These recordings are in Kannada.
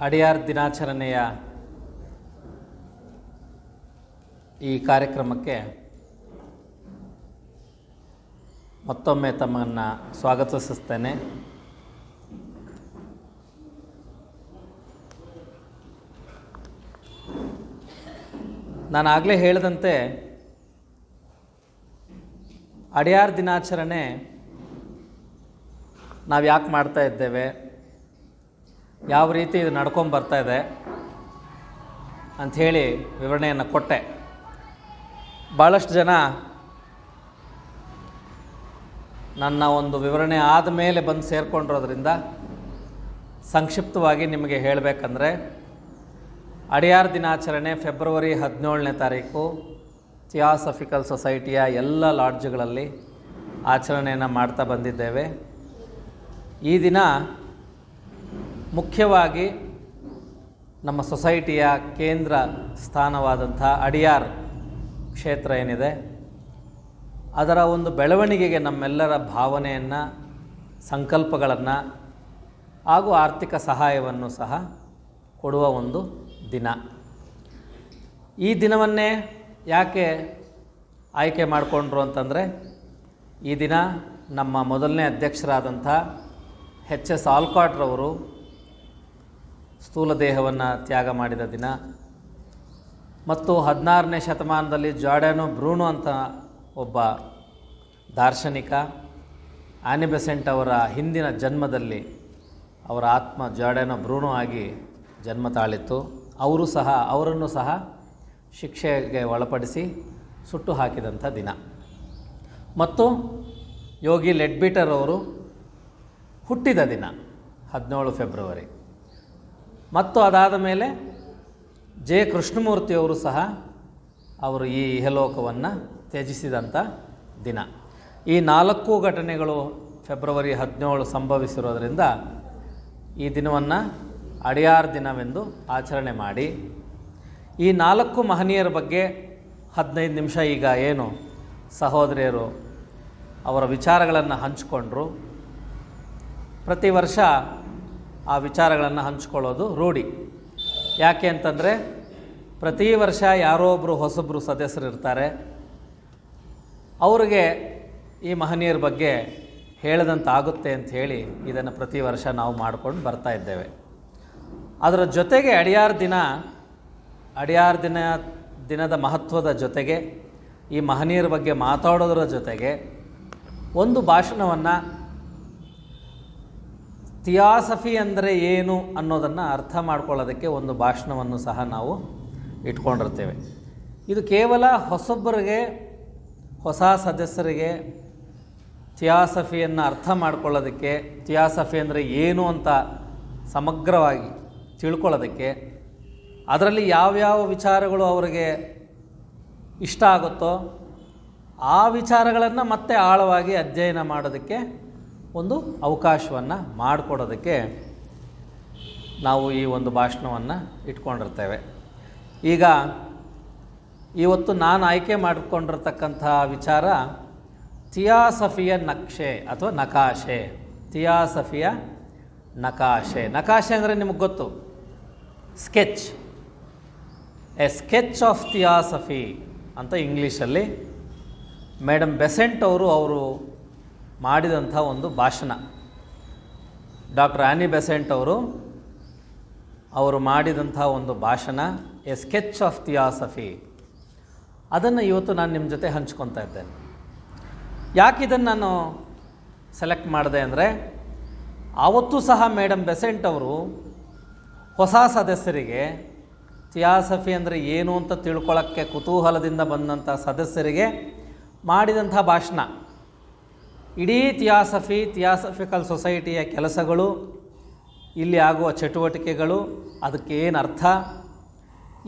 ಅಡಿಯಾರ್ ದಿನಾಚರಣೆಯ ಈ ಕಾರ್ಯಕ್ರಮಕ್ಕೆ ಮತ್ತೊಮ್ಮೆ ತಮ್ಮನ್ನು ಸ್ವಾಗತಿಸುತ್ತೇನೆ. ನಾನು ಆಗಲೇ ಹೇಳಿದಂತೆ ಅಡಿಯಾರ್ ದಿನಾಚರಣೆ ನಾವು ಯಾಕೆ ಮಾಡ್ತಾ ಇದ್ದೇವೆ, ಯಾವ ರೀತಿ ಇದು ನಡ್ಕೊಂಡು ಬರ್ತಾ ಇದೆ ಅಂಥೇಳಿ ವಿವರಣೆಯನ್ನು ಕೊಟ್ಟೆ. ಭಾಳಷ್ಟು ಜನ ನನ್ನ ಒಂದು ವಿವರಣೆ ಆದ ಮೇಲೆ ಬಂದು ಸೇರಿಕೊಂಡಿರೋದ್ರಿಂದ ಸಂಕ್ಷಿಪ್ತವಾಗಿ ನಿಮಗೆ ಹೇಳಬೇಕಂದ್ರೆ, ಅಡಿಯಾರ್ ದಿನಾಚರಣೆ ಫೆಬ್ರವರಿ 17ನೇ ತಾರೀಕು ಥಿಯಾಸಫಿಕಲ್ ಸೊಸೈಟಿಯ ಎಲ್ಲ ಲಾಡ್ಜ್ಗಳಲ್ಲಿ ಆಚರಣೆಯನ್ನು ಮಾಡ್ತಾ ಬಂದಿದ್ದೇವೆ. ಈ ದಿನ ಮುಖ್ಯವಾಗಿ ನಮ್ಮ ಸೊಸೈಟಿಯ ಕೇಂದ್ರ ಸ್ಥಾನವಾದಂಥ ಅಡಿಯಾರ್ ಕ್ಷೇತ್ರ ಏನಿದೆ ಅದರ ಒಂದು ಬೆಳವಣಿಗೆಗೆ ನಮ್ಮೆಲ್ಲರ ಭಾವನೆಯನ್ನು, ಸಂಕಲ್ಪಗಳನ್ನು ಹಾಗೂ ಆರ್ಥಿಕ ಸಹಾಯವನ್ನು ಸಹ ಕೊಡುವ ಒಂದು ದಿನ. ಈ ದಿನವನ್ನೇ ಯಾಕೆ ಆಯ್ಕೆ ಮಾಡಿಕೊಂಡ್ರು ಅಂತಂದರೆ, ಈ ದಿನ ನಮ್ಮ ಮೊದಲನೇ ಅಧ್ಯಕ್ಷರಾದಂಥ ಎಚ್.ಎಸ್. ಆಲ್ಕಾಟ್ರವರು ಸ್ಥೂಲ ದೇಹವನ್ನು ತ್ಯಾಗ ಮಾಡಿದ ದಿನ ಮತ್ತು 16ನೇ ಶತಮಾನದಲ್ಲಿ ಜಾರ್ಡಾನೋ ಬ್ರೂನೋ ಅಂತ ಒಬ್ಬ ದಾರ್ಶನಿಕ, ಆನಿ ಬೆಸೆಂಟ್ ಅವರ ಹಿಂದಿನ ಜನ್ಮದಲ್ಲಿ ಅವರ ಆತ್ಮ ಜಾರ್ಡಾನೋ ಬ್ರೂನೋ ಆಗಿ ಜನ್ಮ ತಾಳಿತ್ತು. ಅವರನ್ನು ಸಹ ಶಿಕ್ಷೆಗೆ ಒಳಪಡಿಸಿ ಸುಟ್ಟು ಹಾಕಿದಂಥ ದಿನ. ಮತ್ತು ಯೋಗಿ ಲೆಡ್ಬಿಟರ್ ಅವರು ಹುಟ್ಟಿದ ದಿನ 17 ಫೆಬ್ರವರಿ. ಮತ್ತು ಅದಾದ ಮೇಲೆ ಜೆ. ಕೃಷ್ಣಮೂರ್ತಿಯವರು ಸಹ ಅವರು ಈ ಇಹಲೋಕವನ್ನು ತ್ಯಜಿಸಿದಂಥ ದಿನ. ಈ 4 ಘಟನೆಗಳು ಫೆಬ್ರವರಿ 17 ಸಂಭವಿಸಿರೋದರಿಂದ ಈ ದಿನವನ್ನು ಅಡಿಯಾರ್ ದಿನವೆಂದು ಆಚರಣೆ ಮಾಡಿ, ಈ 4 ಮಹನೀಯರ ಬಗ್ಗೆ 15 ನಿಮಿಷ ಈಗ ಏನು ಸಹೋದರಿಯರು ಅವರ ವಿಚಾರಗಳನ್ನು ಹಂಚಿಕೊಂಡ್ರು. ಪ್ರತಿ ವರ್ಷ ಆ ವಿಚಾರಗಳನ್ನು ಹಂಚ್ಕೊಳ್ಳೋದು ರೂಢಿ. ಯಾಕೆ ಅಂತಂದರೆ, ಪ್ರತಿ ವರ್ಷ ಯಾರೋ ಒಬ್ಬರು ಹೊಸಬ್ರು ಸದಸ್ಯರಿರ್ತಾರೆ, ಅವರಿಗೆ ಈ ಮಹನೀಯರ ಬಗ್ಗೆ ಹೇಳಿದಂತಾಗುತ್ತೆ ಅಂಥೇಳಿ ಇದನ್ನು ಪ್ರತಿ ವರ್ಷ ನಾವು ಮಾಡ್ಕೊಂಡು ಬರ್ತಾ ಇದ್ದೇವೆ. ಅದರ ಜೊತೆಗೆ ಅಡಿಯಾರ್ ದಿನದ ಮಹತ್ವದ ಜೊತೆಗೆ ಈ ಮಹನೀಯರ ಬಗ್ಗೆ ಮಾತಾಡೋದರ ಜೊತೆಗೆ ಒಂದು ಭಾಷಣವನ್ನು, ಥಿಯಾಸಫಿ ಅಂದರೆ ಏನು ಅನ್ನೋದನ್ನು ಅರ್ಥ ಮಾಡ್ಕೊಳ್ಳೋದಕ್ಕೆ ಒಂದು ಭಾಷಣವನ್ನು ಸಹ ನಾವು ಇಟ್ಕೊಂಡಿರ್ತೇವೆ. ಇದು ಕೇವಲ ಹೊಸೊಬ್ಬರಿಗೆ, ಹೊಸ ಸದಸ್ಯರಿಗೆ ಥಿಯಾಸಫಿಯನ್ನು ಅರ್ಥ ಮಾಡ್ಕೊಳ್ಳೋದಕ್ಕೆ, ಥಿಯಾಸಫಿ ಅಂದರೆ ಏನು ಅಂತ ಸಮಗ್ರವಾಗಿ ತಿಳ್ಕೊಳ್ಳೋದಕ್ಕೆ, ಅದರಲ್ಲಿ ಯಾವ್ಯಾವ ವಿಚಾರಗಳು ಅವರಿಗೆ ಇಷ್ಟ ಆಗುತ್ತೋ ಆ ವಿಚಾರಗಳನ್ನು ಮತ್ತೆ ಆಳವಾಗಿ ಅಧ್ಯಯನ ಮಾಡೋದಕ್ಕೆ ಒಂದು ಅವಕಾಶವನ್ನು ಮಾಡಿಕೊಡೋದಕ್ಕೆ ನಾವು ಈ ಒಂದು ಭಾಷಣವನ್ನು ಇಟ್ಕೊಂಡಿರ್ತೇವೆ. ಈಗ ಇವತ್ತು ನಾನು ಆಯ್ಕೆ ಮಾಡಿಕೊಂಡಿರ್ತಕ್ಕಂಥ ವಿಚಾರ ಥಿಯಾಸಫಿಯ ನಕ್ಷೆ ಅಥವಾ ನಕಾಶೆ. ಥಿಯಾಸಫಿಯ ನಕಾಶೆ. ನಕಾಶೆ ಅಂದರೆ ನಿಮಗೆ ಗೊತ್ತು, sketch. A sketch of theosophy ಅಂತ ಇಂಗ್ಲೀಷಲ್ಲಿ ಮೇಡಮ್ ಬೆಸೆಂಟ್ ಅವರು ಮಾಡಿದಂಥ ಒಂದು ಭಾಷಣ. ಡಾಕ್ಟರ್ ಆನಿ ಬೆಸೆಂಟ್ ಅವರು ಮಾಡಿದಂಥ ಒಂದು ಭಾಷಣ, ಎ ಸ್ಕೆಚ್ ಆಫ್ ಥಿಯಾಸಫಿ. ಅದನ್ನು ಇವತ್ತು ನಾನು ನಿಮ್ಮ ಜೊತೆ ಹಂಚ್ಕೊತಾ ಇದ್ದೇನೆ. ಯಾಕೆ ಇದನ್ನು ನಾನು ಸೆಲೆಕ್ಟ್ ಮಾಡಿದೆ ಅಂದರೆ, ಆವತ್ತೂ ಸಹ ಮೇಡಮ್ ಬೆಸೆಂಟ್ ಅವರು ಹೊಸ ಸದಸ್ಯರಿಗೆ ಥಿಯಾಸಫಿ ಅಂದರೆ ಏನು ಅಂತ ತಿಳ್ಕೊಳ್ಳೋಕ್ಕೆ ಕುತೂಹಲದಿಂದ ಬಂದಂಥ ಸದಸ್ಯರಿಗೆ ಮಾಡಿದಂಥ ಭಾಷಣ. ಇಡೀ ಥಿಯಾಸಫಿಕಲ್ ಸೊಸೈಟಿಯ ಕೆಲಸಗಳು, ಇಲ್ಲಿ ಆಗುವ ಚಟುವಟಿಕೆಗಳು, ಅದಕ್ಕೆ ಏನು ಅರ್ಥ,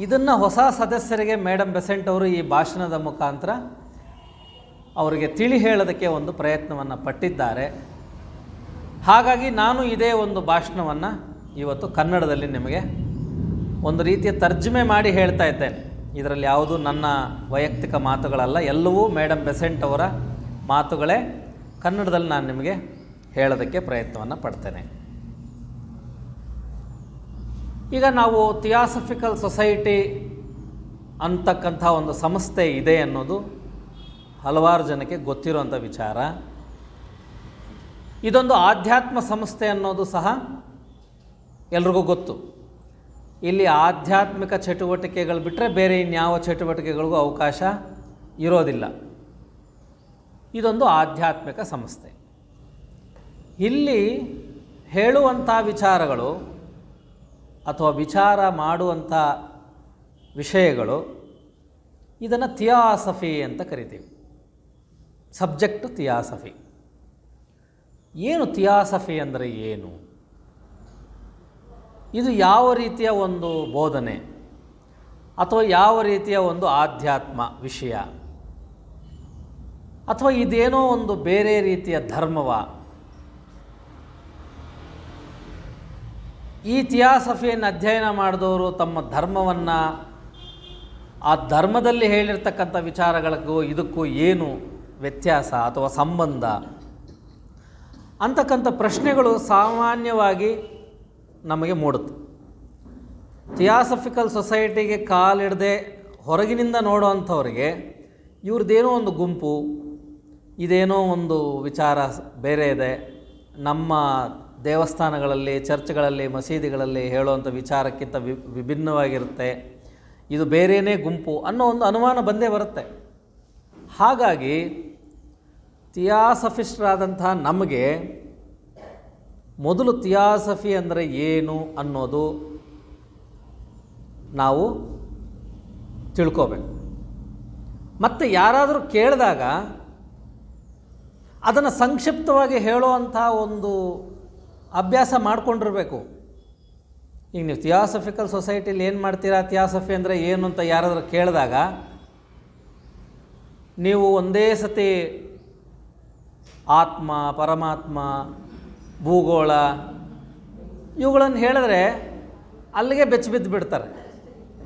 ಇದನ್ನು ಹೊಸ ಸದಸ್ಯರಿಗೆ ಮೇಡಮ್ ಬೆಸೆಂಟ್ ಅವರು ಈ ಭಾಷಣದ ಮುಖಾಂತರ ಅವರಿಗೆ ತಿಳಿ ಹೇಳೋದಕ್ಕೆ ಒಂದು ಪ್ರಯತ್ನವನ್ನು ಪಟ್ಟಿದ್ದಾರೆ. ಹಾಗಾಗಿ ನಾನು ಇದೇ ಒಂದು ಭಾಷಣವನ್ನು ಇವತ್ತು ಕನ್ನಡದಲ್ಲಿ ನಿಮಗೆ ಒಂದು ರೀತಿಯ ತರ್ಜುಮೆ ಮಾಡಿ ಹೇಳ್ತಾ ಇದ್ದೇನೆ. ಇದರಲ್ಲಿ ಯಾವುದು ನನ್ನ ವೈಯಕ್ತಿಕ ಮಾತುಗಳಲ್ಲ, ಎಲ್ಲವೂ ಮೇಡಮ್ ಬೆಸೆಂಟ್ ಅವರ ಮಾತುಗಳೇ. ಕನ್ನಡದಲ್ಲಿ ನಾನು ನಿಮಗೆ ಹೇಳೋದಕ್ಕೆ ಪ್ರಯತ್ನವನ್ನು ಪಡ್ತೇನೆ. ಈಗ ನಾವು ಥಿಯಾಸಫಿಕಲ್ ಸೊಸೈಟಿ ಅಂತಕ್ಕಂಥ ಒಂದು ಸಂಸ್ಥೆ ಇದೆ ಅನ್ನೋದು ಹಲವಾರು ಜನಕ್ಕೆ ಗೊತ್ತಿರುವಂಥ ವಿಚಾರ. ಇದೊಂದು ಆಧ್ಯಾತ್ಮ ಸಂಸ್ಥೆ ಅನ್ನೋದು ಸಹ ಎಲ್ರಿಗೂ ಗೊತ್ತು. ಇಲ್ಲಿ ಆಧ್ಯಾತ್ಮಿಕ ಚಟುವಟಿಕೆಗಳು ಬಿಟ್ಟರೆ ಬೇರೆ ಇನ್ಯಾವ ಚಟುವಟಿಕೆಗಳಿಗೂ ಅವಕಾಶ ಇರೋದಿಲ್ಲ. ಇದೊಂದು ಆಧ್ಯಾತ್ಮಿಕ ಸಂಸ್ಥೆ. ಇಲ್ಲಿ ಹೇಳುವಂಥ ವಿಚಾರಗಳು ಅಥವಾ ವಿಚಾರ ಮಾಡುವಂಥ ವಿಷಯಗಳು ಇದನ್ನು ಥಿಯಾಸಫಿ ಅಂತ ಕರಿತೀವಿ. Subject theosophy. ಏನು ಥಿಯಾಸಫಿ ಅಂದರೆ ಏನು? ಇದು ಯಾವ ರೀತಿಯ ಒಂದು ಬೋಧನೆ ಅಥವಾ ಯಾವ ರೀತಿಯ ಒಂದು ಆಧ್ಯಾತ್ಮ ವಿಷಯ, ಅಥವಾ ಇದೇನೋ ಒಂದು ಬೇರೆ ರೀತಿಯ ಧರ್ಮವ? ಈ ಥಿಯಾಸಫಿಯನ್ನು ಅಧ್ಯಯನ ಮಾಡಿದವರು ತಮ್ಮ ಧರ್ಮವನ್ನು, ಆ ಧರ್ಮದಲ್ಲಿ ಹೇಳಿರ್ತಕ್ಕಂಥ ವಿಚಾರಗಳಿಗೂ ಇದಕ್ಕೂ ಏನು ವ್ಯತ್ಯಾಸ ಅಥವಾ ಸಂಬಂಧ ಅಂತಕ್ಕಂಥ ಪ್ರಶ್ನೆಗಳು ಸಾಮಾನ್ಯವಾಗಿ ನಮಗೆ ಮೂಡುತ್ತೆ. ಥಿಯಾಸಫಿಕಲ್ ಸೊಸೈಟಿಗೆ ಕಾಲಿಡದೆ ಹೊರಗಿನಿಂದ ನೋಡೋವಂಥವ್ರಿಗೆ ಇವ್ರದ್ದೇನೋ ಒಂದು ಗುಂಪು, ಇದೇನೋ ಒಂದು ವಿಚಾರ ಬೇರೆ ಇದೆ, ನಮ್ಮ ದೇವಸ್ಥಾನಗಳಲ್ಲಿ, ಚರ್ಚ್ಗಳಲ್ಲಿ, ಮಸೀದಿಗಳಲ್ಲಿ ಹೇಳುವಂಥ ವಿಚಾರಕ್ಕಿಂತ ವಿಭಿನ್ನವಾಗಿರುತ್ತೆ, ಇದು ಬೇರೆಯೇ ಗುಂಪು ಅನ್ನೋ ಒಂದು ಅನುಮಾನ ಬಂದೇ ಬರುತ್ತೆ. ಹಾಗಾಗಿ ಥಿಯಾಸಫಿಸ್ಟ್ರಾದಂಥ ನಮಗೆ ಮೊದಲು ಥಿಯಾಸಫಿ ಅಂದರೆ ಏನು ಅನ್ನೋದು ನಾವು ತಿಳ್ಕೋಬೇಕು. ಮತ್ತು ಯಾರಾದರೂ ಕೇಳಿದಾಗ ಅದನ್ನು ಸಂಕ್ಷಿಪ್ತವಾಗಿ ಹೇಳುವಂಥ ಒಂದು ಅಭ್ಯಾಸ ಮಾಡಿಕೊಂಡಿರಬೇಕು. ಈಗ ನೀವು ಥಿಯಾಸಫಿಕಲ್ ಸೊಸೈಟಿಲಿ ಏನು ಮಾಡ್ತೀರಾ, ಥಿಯಾಸಫಿ ಅಂದರೆ ಏನು ಅಂತ ಯಾರಾದರೂ ಕೇಳಿದಾಗ ನೀವು ಒಂದೇ ಸತಿ ಆತ್ಮ, ಪರಮಾತ್ಮ, ಭೂಗೋಳ ಇವುಗಳನ್ನು ಹೇಳಿದ್ರೆ ಅಲ್ಲಿಗೆ ಬೆಚ್ಚಿಬಿದ್ದು ಬಿಡ್ತಾರೆ.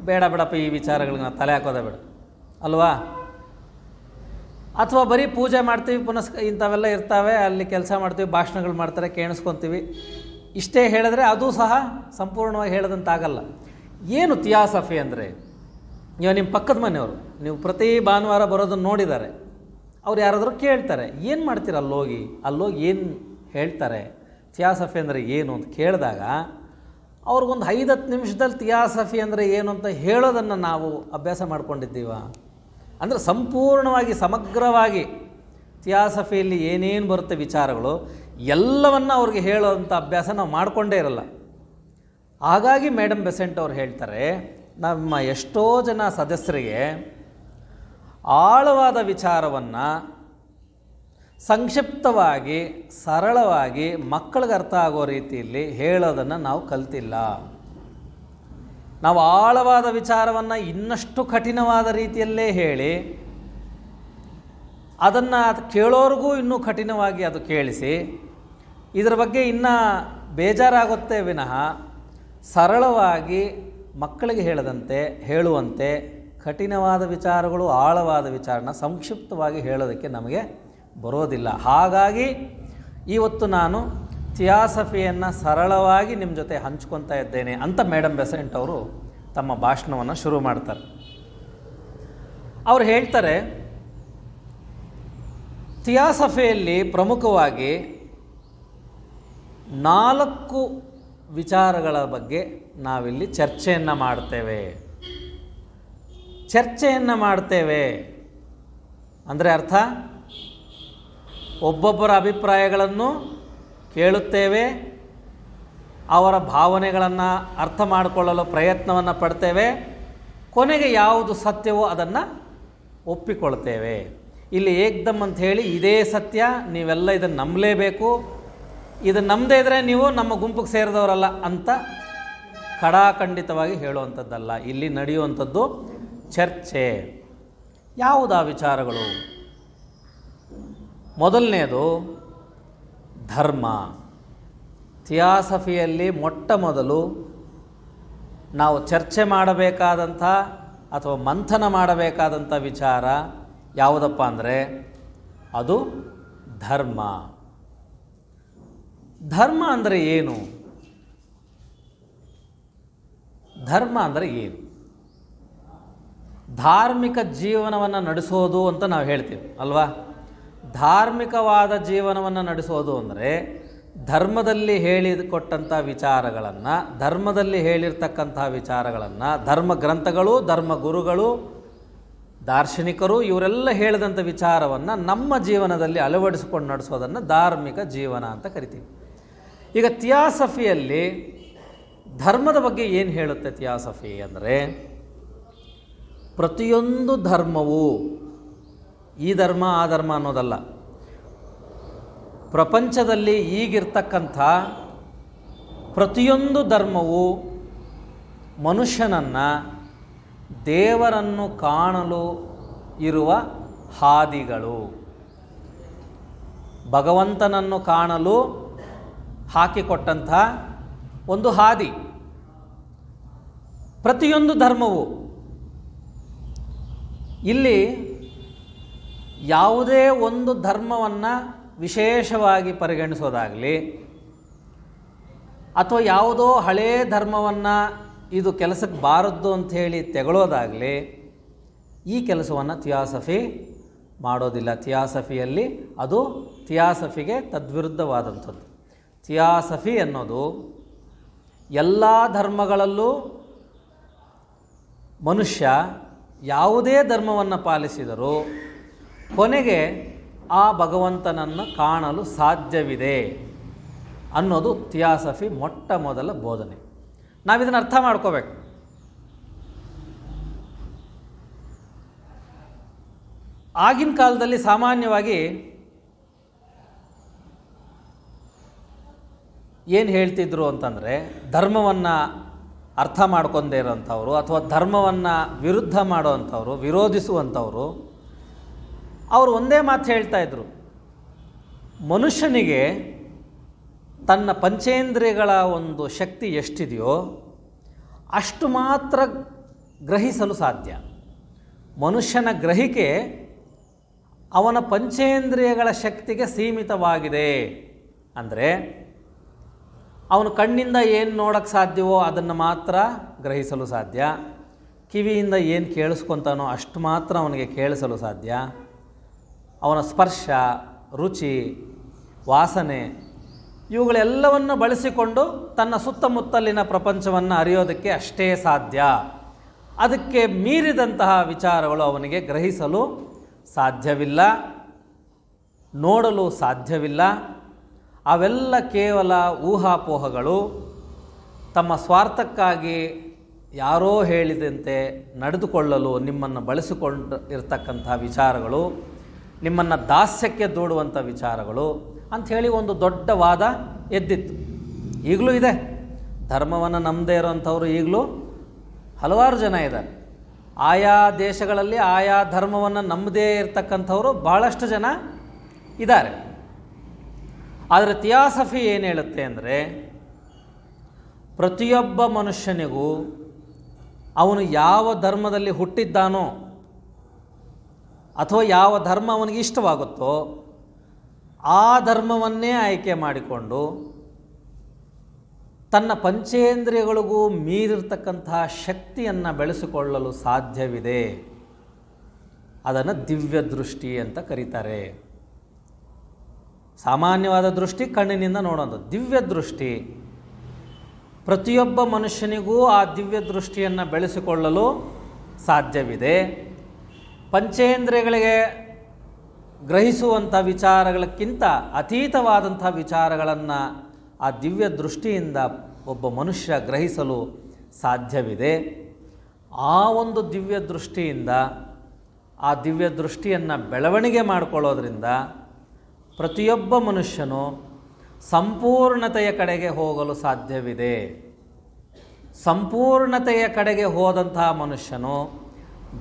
ಬೇಡ ಬಿಡಪ್ಪ ಈ ವಿಚಾರಗಳಿಗೆ ನಾವು ತಲೆ ಹಾಕೋದೇ ಬೇಡ ಅಲ್ವಾ? ಅಥವಾ ಬರೀ ಪೂಜೆ ಮಾಡ್ತೀವಿ, ಇಂಥವೆಲ್ಲ ಇರ್ತಾವೆ, ಅಲ್ಲಿ ಕೆಲಸ ಮಾಡ್ತೀವಿ, ಭಾಷಣಗಳು ಮಾಡ್ತಾರೆ, ಕೇಳಿಸ್ಕೊತೀವಿ, ಇಷ್ಟೇ ಹೇಳಿದ್ರೆ ಅದು ಸಹ ಸಂಪೂರ್ಣವಾಗಿ ಹೇಳದಂತಾಗಲ್ಲ. ಏನು ಥಿಯಾಸಫಿ ಅಂದರೆ, ಇವಾಗ ನಿಮ್ಮ ಪಕ್ಕದ ಮನೆಯವರು ನೀವು ಪ್ರತಿ ಭಾನುವಾರ ಬರೋದನ್ನು ನೋಡಿದ್ದಾರೆ, ಅವ್ರು ಯಾರಾದರೂ ಕೇಳ್ತಾರೆ ಏನು ಮಾಡ್ತೀರ ಅಲ್ಲೋಗಿ ಏನು ಹೇಳ್ತಾರೆ, ಥಿಯಾಸಫಿ ಅಂದರೆ ಏನು ಅಂತ ಕೇಳಿದಾಗ ಅವ್ರಿಗೊಂದು 5-10 ನಿಮಿಷದಲ್ಲಿ ಥಿಯಾಸಫಿ ಅಂದರೆ ಏನು ಅಂತ ಹೇಳೋದನ್ನು ನಾವು ಅಭ್ಯಾಸ ಮಾಡ್ಕೊಂಡಿದ್ದೀವ? ಅಂದರೆ ಸಂಪೂರ್ಣವಾಗಿ ಸಮಗ್ರವಾಗಿ ಥಿಯಾಸಫಿಯಲ್ಲಿ ಏನೇನು ಬರುತ್ತೆ ವಿಚಾರಗಳು ಎಲ್ಲವನ್ನು ಅವ್ರಿಗೆ ಹೇಳೋವಂಥ ಅಭ್ಯಾಸ ನಾವು ಮಾಡಿಕೊಂಡೇ ಇರಲ್ಲ. ಹಾಗಾಗಿ ಮೇಡಮ್ ಬೆಸೆಂಟ್ ಅವ್ರು ಹೇಳ್ತಾರೆ, ನಮ್ಮ ಎಷ್ಟೋ ಜನ ಸದಸ್ಯರಿಗೆ ಆಳವಾದ ವಿಚಾರವನ್ನು ಸಂಕ್ಷಿಪ್ತವಾಗಿ ಸರಳವಾಗಿ ಮಕ್ಕಳಿಗೆ ಅರ್ಥ ಆಗೋ ರೀತಿಯಲ್ಲಿ ಹೇಳೋದನ್ನು ನಾವು ಕಲ್ತಿಲ್ಲ. ನಾವು ಆಳವಾದ ವಿಚಾರವನ್ನು ಇನ್ನಷ್ಟು ಕಠಿಣವಾದ ರೀತಿಯಲ್ಲೇ ಹೇಳಿ ಅದನ್ನು ಕೇಳೋರಿಗೂ ಇನ್ನೂ ಕಠಿಣವಾಗಿ ಅದು ಕೇಳಿಸಿ ಇದರ ಬಗ್ಗೆ ಇನ್ನೂ ಬೇಜಾರಾಗುತ್ತೆ ವಿನಃ ಸರಳವಾಗಿ ಮಕ್ಕಳಿಗೆ ಹೇಳುವಂತೆ ಕಠಿಣವಾದ ವಿಚಾರಗಳು, ಆಳವಾದ ವಿಚಾರನ ಸಂಕ್ಷಿಪ್ತವಾಗಿ ಹೇಳೋದಕ್ಕೆ ನಮಗೆ ಬರೋದಿಲ್ಲ. ಹಾಗಾಗಿ ಇವತ್ತು ನಾನು ಥಿಯಾಸಫಿಯನ್ನು ಸರಳವಾಗಿ ನಿಮ್ಮ ಜೊತೆ ಹಂಚ್ಕೊತಾ ಇದ್ದೇನೆ ಅಂತ ಮೇಡಮ್ ಬೆಸೆಂಟ್ ಅವರು ತಮ್ಮ ಭಾಷಣವನ್ನು ಶುರು ಮಾಡ್ತಾರೆ. ಅವ್ರು ಹೇಳ್ತಾರೆ, ಥಿಯಾಸಫಿಯಲ್ಲಿ ಪ್ರಮುಖವಾಗಿ 4 ವಿಚಾರಗಳ ಬಗ್ಗೆ ನಾವಿಲ್ಲಿ ಚರ್ಚೆಯನ್ನು ಮಾಡ್ತೇವೆ ಅಂದರೆ ಅರ್ಥ, ಒಬ್ಬೊಬ್ಬರ ಅಭಿಪ್ರಾಯಗಳನ್ನು ಕೇಳುತ್ತೇವೆ, ಅವರ ಭಾವನೆಗಳನ್ನು ಅರ್ಥ ಮಾಡಿಕೊಳ್ಳಲು ಪ್ರಯತ್ನವನ್ನು ಪಡ್ತೇವೆ, ಕೊನೆಗೆ ಯಾವುದು ಸತ್ಯವೋ ಅದನ್ನು ಒಪ್ಪಿಕೊಳ್ತೇವೆ. ಇಲ್ಲಿ ಏಕ್ದಮ್ ಅಂತ ಹೇಳಿ ಇದೇ ಸತ್ಯ, ನೀವೆಲ್ಲ ಇದನ್ನು ನಂಬಲೇಬೇಕು, ಇದನ್ನು ನಂಬದೇ ಇದ್ದರೆ ನೀವು ನಮ್ಮ ಗುಂಪಿಗೆ ಸೇರಿದವರಲ್ಲ ಅಂತ ಖಡಾಖಂಡಿತವಾಗಿ ಹೇಳುವಂಥದ್ದಲ್ಲ. ಇಲ್ಲಿ ನಡೆಯುವಂಥದ್ದು ಚರ್ಚೆ. ಯಾವುದಾ ವಿಚಾರಗಳು? ಮೊದಲನೇದು ಧರ್ಮ. ಥಿಯಾಸಫಿಯಲ್ಲಿ ಮೊಟ್ಟ ಮೊದಲು ನಾವು ಚರ್ಚೆ ಮಾಡಬೇಕಾದಂಥ ಅಥವಾ ಮಂಥನ ಮಾಡಬೇಕಾದಂಥ ವಿಚಾರ ಯಾವುದಪ್ಪ ಅಂದರೆ ಅದು ಧರ್ಮ. ಧರ್ಮ ಅಂದರೆ ಏನು? ಧರ್ಮ ಅಂದರೆ ಏನು? ಧಾರ್ಮಿಕ ಜೀವನವನ್ನು ನಡೆಸೋದು ಅಂತ ನಾವು ಹೇಳ್ತೀವಿ ಅಲ್ವಾ? ಧಾರ್ಮಿಕವಾದ ಜೀವನವನ್ನು ನಡೆಸೋದು ಅಂದರೆ ಧರ್ಮದಲ್ಲಿ ಹೇಳಿಕೊಟ್ಟಂಥ ವಿಚಾರಗಳನ್ನು, ಧರ್ಮದಲ್ಲಿ ಹೇಳಿರ್ತಕ್ಕಂಥ ವಿಚಾರಗಳನ್ನು, ಧರ್ಮ ಗ್ರಂಥಗಳು, ಧರ್ಮ ಗುರುಗಳು, ದಾರ್ಶನಿಕರು ಇವರೆಲ್ಲ ಹೇಳಿದಂಥ ವಿಚಾರವನ್ನು ನಮ್ಮ ಜೀವನದಲ್ಲಿ ಅಳವಡಿಸಿಕೊಂಡು ನಡೆಸೋದನ್ನು ಧಾರ್ಮಿಕ ಜೀವನ ಅಂತ ಕರಿತೀವಿ. ಈಗ ಥಿಯಾಸಫಿಯಲ್ಲಿ ಧರ್ಮದ ಬಗ್ಗೆ ಏನು ಹೇಳುತ್ತೆ ಥಿಯಾಸಫಿ ಅಂದರೆ, ಪ್ರತಿಯೊಂದು ಧರ್ಮವು ಈ ಧರ್ಮ ಆ ಧರ್ಮ ಅನ್ನೋದಲ್ಲ, ಪ್ರಪಂಚದಲ್ಲಿ ಈಗಿರ್ತಕ್ಕಂಥ ಪ್ರತಿಯೊಂದು ಧರ್ಮವು ಮನುಷ್ಯನನ್ನು ದೇವರನ್ನು ಕಾಣಲು ಇರುವ ಹಾದಿಗಳು, ಭಗವಂತನನ್ನು ಕಾಣಲು ಹಾಕಿಕೊಟ್ಟಂಥ ಒಂದು ಹಾದಿ ಪ್ರತಿಯೊಂದು ಧರ್ಮವು. ಇಲ್ಲಿ ಯಾವುದೇ ಒಂದು ಧರ್ಮವನ್ನು ವಿಶೇಷವಾಗಿ ಪರಿಗಣಿಸೋದಾಗಲಿ ಅಥವಾ ಯಾವುದೋ ಹಳೆಯ ಧರ್ಮವನ್ನು ಇದು ಕೆಲಸಕ್ಕೆ ಬಾರದ್ದು ಅಂಥೇಳಿ ತೆಗೊಳ್ಳೋದಾಗಲಿ ಈ ಕೆಲಸವನ್ನು ಥಿಯಾಸಫಿ ಮಾಡೋದಿಲ್ಲ. ಥಿಯಾಸಫಿಯಲ್ಲಿ ಅದು ಥಿಯಾಸಫಿಗೆ ತದ್ವಿರುದ್ಧವಾದಂಥದ್ದು. ಥಿಯಾಸಫಿ ಅನ್ನೋದು ಎಲ್ಲ ಧರ್ಮಗಳಲ್ಲೂ ಮನುಷ್ಯ ಯಾವುದೇ ಧರ್ಮವನ್ನು ಪಾಲಿಸಿದರೂ ಕೊನೆಗೆ ಆ ಭಗವಂತನನ್ನು ಕಾಣಲು ಸಾಧ್ಯವಿದೆ ಅನ್ನೋದು ಥಿಯಾಸಫಿ ಮೊಟ್ಟ ಮೊದಲ ಬೋಧನೆ. ನಾವಿದನ್ನು ಅರ್ಥ ಮಾಡ್ಕೋಬೇಕು. ಆಗಿನ ಕಾಲದಲ್ಲಿ ಸಾಮಾನ್ಯವಾಗಿ ಏನು ಹೇಳ್ತಿದ್ರು ಅಂತಂದರೆ, ಧರ್ಮವನ್ನು ಅರ್ಥ ಮಾಡ್ಕೊಂಡೇ ಇರೋಂಥವ್ರು ಅಥವಾ ಧರ್ಮವನ್ನು ವಿರುದ್ಧ ಮಾಡೋವಂಥವ್ರು, ವಿರೋಧಿಸುವಂಥವ್ರು, ಅವರು ಒಂದೇ ಮಾತು ಹೇಳ್ತಾಯಿದ್ರು, ಮನುಷ್ಯನಿಗೆ ತನ್ನ ಪಂಚೇಂದ್ರಿಯಗಳ ಒಂದು ಶಕ್ತಿ ಎಷ್ಟಿದೆಯೋ ಅಷ್ಟು ಮಾತ್ರ ಗ್ರಹಿಸಲು ಸಾಧ್ಯ. ಮನುಷ್ಯನ ಗ್ರಹಿಕೆ ಅವನ ಪಂಚೇಂದ್ರಿಯಗಳ ಶಕ್ತಿಗೆ ಸೀಮಿತವಾಗಿದೆ. ಅಂದರೆ ಅವನು ಕಣ್ಣಿಂದ ಏನು ನೋಡೋಕ್ಕೆ ಸಾಧ್ಯವೋ ಅದನ್ನು ಮಾತ್ರ ಗ್ರಹಿಸಲು ಸಾಧ್ಯ, ಕಿವಿಯಿಂದ ಏನು ಕೇಳಿಸ್ಕೊತಾನೋ ಅಷ್ಟು ಮಾತ್ರ ಅವನಿಗೆ ಕೇಳಿಸಲು ಸಾಧ್ಯ, ಅವನ ಸ್ಪರ್ಶ, ರುಚಿ, ವಾಸನೆ ಇವುಗಳೆಲ್ಲವನ್ನು ಬಳಸಿಕೊಂಡು ತನ್ನ ಸುತ್ತಮುತ್ತಲಿನ ಪ್ರಪಂಚವನ್ನು ಅರಿಯೋದಕ್ಕೆ ಅಷ್ಟೇ ಸಾಧ್ಯ. ಅದಕ್ಕೆ ಮೀರಿದಂತಹ ವಿಚಾರಗಳು ಅವನಿಗೆ ಗ್ರಹಿಸಲು ಸಾಧ್ಯವಿಲ್ಲ, ನೋಡಲು ಸಾಧ್ಯವಿಲ್ಲ. ಅವೆಲ್ಲ ಕೇವಲ ಊಹಾಪೋಹಗಳು, ತಮ್ಮ ಸ್ವಾರ್ಥಕ್ಕಾಗಿ ಯಾರೋ ಹೇಳಿದಂತೆ ನಡೆದುಕೊಳ್ಳಲು ನಿಮ್ಮನ್ನು ಬಳಸಿಕೊಂಡು ಇರತಕ್ಕಂಥ ವಿಚಾರಗಳು, ನಿಮ್ಮನ್ನು ದಾಸ್ಯಕ್ಕೆ ದೂಡುವಂಥ ವಿಚಾರಗಳು ಅಂಥೇಳಿ ಒಂದು ದೊಡ್ಡ ವಾದ ಎದ್ದಿತ್ತು. ಈಗಲೂ ಇದೆ. ಧರ್ಮವನ್ನು ನಂಬದೇ ಇರೋಂಥವ್ರು ಈಗಲೂ ಹಲವಾರು ಜನ ಇದ್ದಾರೆ. ಆಯಾ ದೇಶಗಳಲ್ಲಿ ಆಯಾ ಧರ್ಮವನ್ನು ನಂಬದೇ ಇರತಕ್ಕಂಥವರು ಬಹಳಷ್ಟು ಜನ ಇದ್ದಾರೆ. ಆದರೆ ಥಿಯಾಸಫಿ ಏನು ಹೇಳುತ್ತೆ ಅಂದರೆ, ಪ್ರತಿಯೊಬ್ಬ ಮನುಷ್ಯನಿಗೂ ಅವನು ಯಾವ ಧರ್ಮದಲ್ಲಿ ಹುಟ್ಟಿದ್ದಾನೋ ಅಥವಾ ಯಾವ ಧರ್ಮ ಅವನಿಗೆ ಇಷ್ಟವಾಗುತ್ತೋ ಆ ಧರ್ಮವನ್ನೇ ಆಯ್ಕೆ ಮಾಡಿಕೊಂಡು ತನ್ನ ಪಂಚೇಂದ್ರಿಯಗಳಿಗೂ ಮೀರಿರ್ತಕ್ಕಂತಹ ಶಕ್ತಿಯನ್ನು ಬೆಳೆಸಿಕೊಳ್ಳಲು ಸಾಧ್ಯವಿದೆ. ಅದನ್ನು ದಿವ್ಯ ದೃಷ್ಟಿ ಅಂತ ಕರೀತಾರೆ. ಸಾಮಾನ್ಯವಾದ ದೃಷ್ಟಿ ಕಣ್ಣಿನಿಂದ ನೋಡೋದು. ದಿವ್ಯ ದೃಷ್ಟಿ ಪ್ರತಿಯೊಬ್ಬ ಮನುಷ್ಯನಿಗೂ ಆ ದಿವ್ಯ ದೃಷ್ಟಿಯನ್ನು ಬೆಳೆಸಿಕೊಳ್ಳಲು ಸಾಧ್ಯವಿದೆ. ಪಂಚೇಂದ್ರಿಯಗಳಿಗೆ ಗ್ರಹಿಸುವಂಥ ವಿಚಾರಗಳಕ್ಕಿಂತ ಅತೀತವಾದಂಥ ವಿಚಾರಗಳನ್ನು ಆ ದಿವ್ಯ ದೃಷ್ಟಿಯಿಂದ ಒಬ್ಬ ಮನುಷ್ಯ ಗ್ರಹಿಸಲು ಸಾಧ್ಯವಿದೆ. ಆ ಒಂದು ದಿವ್ಯ ದೃಷ್ಟಿಯಿಂದ ಆ ದಿವ್ಯ ದೃಷ್ಟಿಯನ್ನು ಬೆಳವಣಿಗೆ ಮಾಡಿಕೊಳ್ಳೋದ್ರಿಂದ ಪ್ರತಿಯೊಬ್ಬ ಮನುಷ್ಯನು ಸಂಪೂರ್ಣತೆಯ ಕಡೆಗೆ ಹೋಗಲು ಸಾಧ್ಯವಿದೆ. ಸಂಪೂರ್ಣತೆಯ ಕಡೆಗೆ ಹೋದಂತಹ ಮನುಷ್ಯನು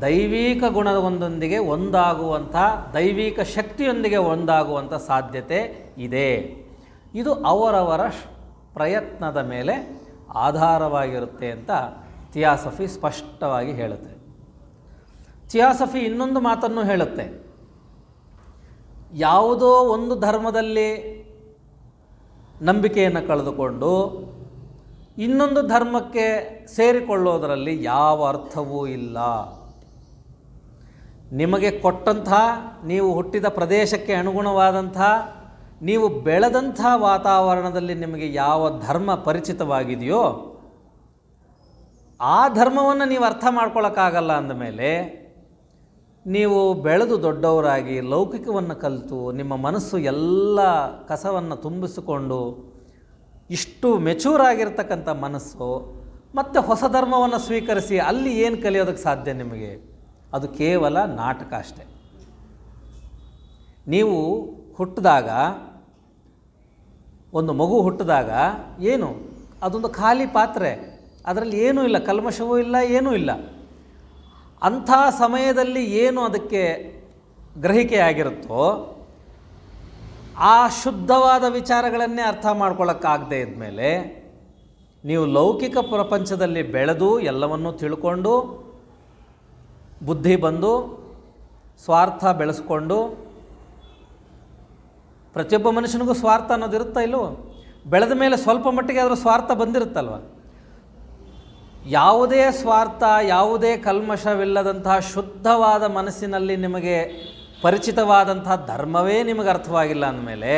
ದೈವಿಕ ಗುಣವೊಂದೊಂದಿಗೆ ಒಂದಾಗುವಂಥ, ದೈವಿಕ ಶಕ್ತಿಯೊಂದಿಗೆ ಒಂದಾಗುವಂಥ ಸಾಧ್ಯತೆ ಇದೆ. ಇದು ಅವರವರ ಪ್ರಯತ್ನದ ಮೇಲೆ ಆಧಾರವಾಗಿರುತ್ತೆ ಅಂತ ಥಿಯಾಸಫಿ ಸ್ಪಷ್ಟವಾಗಿ ಹೇಳುತ್ತೆ. ಥಿಯಾಸಫಿ ಇನ್ನೊಂದು ಮಾತನ್ನು ಹೇಳುತ್ತೆ. ಯಾವುದೋ ಒಂದು ಧರ್ಮದಲ್ಲಿ ನಂಬಿಕೆಯನ್ನು ಕಳೆದುಕೊಂಡು ಇನ್ನೊಂದು ಧರ್ಮಕ್ಕೆ ಸೇರಿಕೊಳ್ಳೋದರಲ್ಲಿ ಯಾವ ಅರ್ಥವೂ ಇಲ್ಲ. ನಿಮಗೆ ಕೊಟ್ಟಂಥ, ನೀವು ಹುಟ್ಟಿದ ಪ್ರದೇಶಕ್ಕೆ ಅನುಗುಣವಾದಂಥ, ನೀವು ಬೆಳೆದಂಥ ವಾತಾವರಣದಲ್ಲಿ ನಿಮಗೆ ಯಾವ ಧರ್ಮ ಪರಿಚಿತವಾಗಿದೆಯೋ ಆ ಧರ್ಮವನ್ನು ನೀವು ಅರ್ಥ ಮಾಡ್ಕೊಳ್ಳೋಕ್ಕಾಗಲ್ಲ ಅಂದಮೇಲೆ, ನೀವು ಬೆಳೆದು ದೊಡ್ಡವರಾಗಿ ಲೌಕಿಕವನ್ನು ಕಲಿತು ನಿಮ್ಮ ಮನಸ್ಸು ಎಲ್ಲ ಕಸವನ್ನು ತುಂಬಿಸಿಕೊಂಡು ಇಷ್ಟು ಮೆಚೂರ್ ಆಗಿರ್ತಕ್ಕಂಥ ಮನಸ್ಸು ಮತ್ತು ಹೊಸ ಧರ್ಮವನ್ನು ಸ್ವೀಕರಿಸಿ ಅಲ್ಲಿ ಏನು ಕಲಿಯೋದಕ್ಕೆ ಸಾಧ್ಯ ನಿಮಗೆ? ಅದು ಕೇವಲ ನಾಟಕ ಅಷ್ಟೆ. ನೀವು ಹುಟ್ಟಿದಾಗ, ಒಂದು ಮಗು ಹುಟ್ಟಿದಾಗ ಏನು, ಅದೊಂದು ಖಾಲಿ ಪಾತ್ರೆ, ಅದರಲ್ಲಿ ಏನೂ ಇಲ್ಲ, ಕಲ್ಮಶವೂ ಇಲ್ಲ, ಏನೂ ಇಲ್ಲ. ಅಂಥ ಸಮಯದಲ್ಲಿ ಏನು ಅದಕ್ಕೆ ಗ್ರಹಿಕೆ ಆಗಿರುತ್ತೋ ಆ ಶುದ್ಧವಾದ ವಿಚಾರಗಳನ್ನೇ ಅರ್ಥ ಮಾಡ್ಕೊಳ್ಳೋಕ್ಕಾಗದೇ ಇದ್ಮೇಲೆ, ನೀವು ಲೌಕಿಕ ಪ್ರಪಂಚದಲ್ಲಿ ಬೆಳೆದು ಎಲ್ಲವನ್ನೂ ತಿಳ್ಕೊಂಡು ಬುದ್ಧಿ ಬಂದು ಸ್ವಾರ್ಥ ಬೆಳೆಸ್ಕೊಂಡು, ಪ್ರತಿಯೊಬ್ಬ ಮನುಷ್ಯನಿಗೂ ಸ್ವಾರ್ಥ ಅನ್ನೋದು ಇರುತ್ತಾ ಇಲ್ಲವೋ? ಬೆಳೆದ ಮೇಲೆ ಸ್ವಲ್ಪ ಮಟ್ಟಿಗೆ ಅದರ ಸ್ವಾರ್ಥ ಬಂದಿರುತ್ತಲ್ವ. ಯಾವುದೇ ಸ್ವಾರ್ಥ, ಯಾವುದೇ ಕಲ್ಮಶವಿಲ್ಲದಂತಹ ಶುದ್ಧವಾದ ಮನಸ್ಸಿನಲ್ಲಿ ನಿಮಗೆ ಪರಿಚಿತವಾದಂಥ ಧರ್ಮವೇ ನಿಮಗೆ ಅರ್ಥವಾಗಿಲ್ಲ ಅಂದಮೇಲೆ,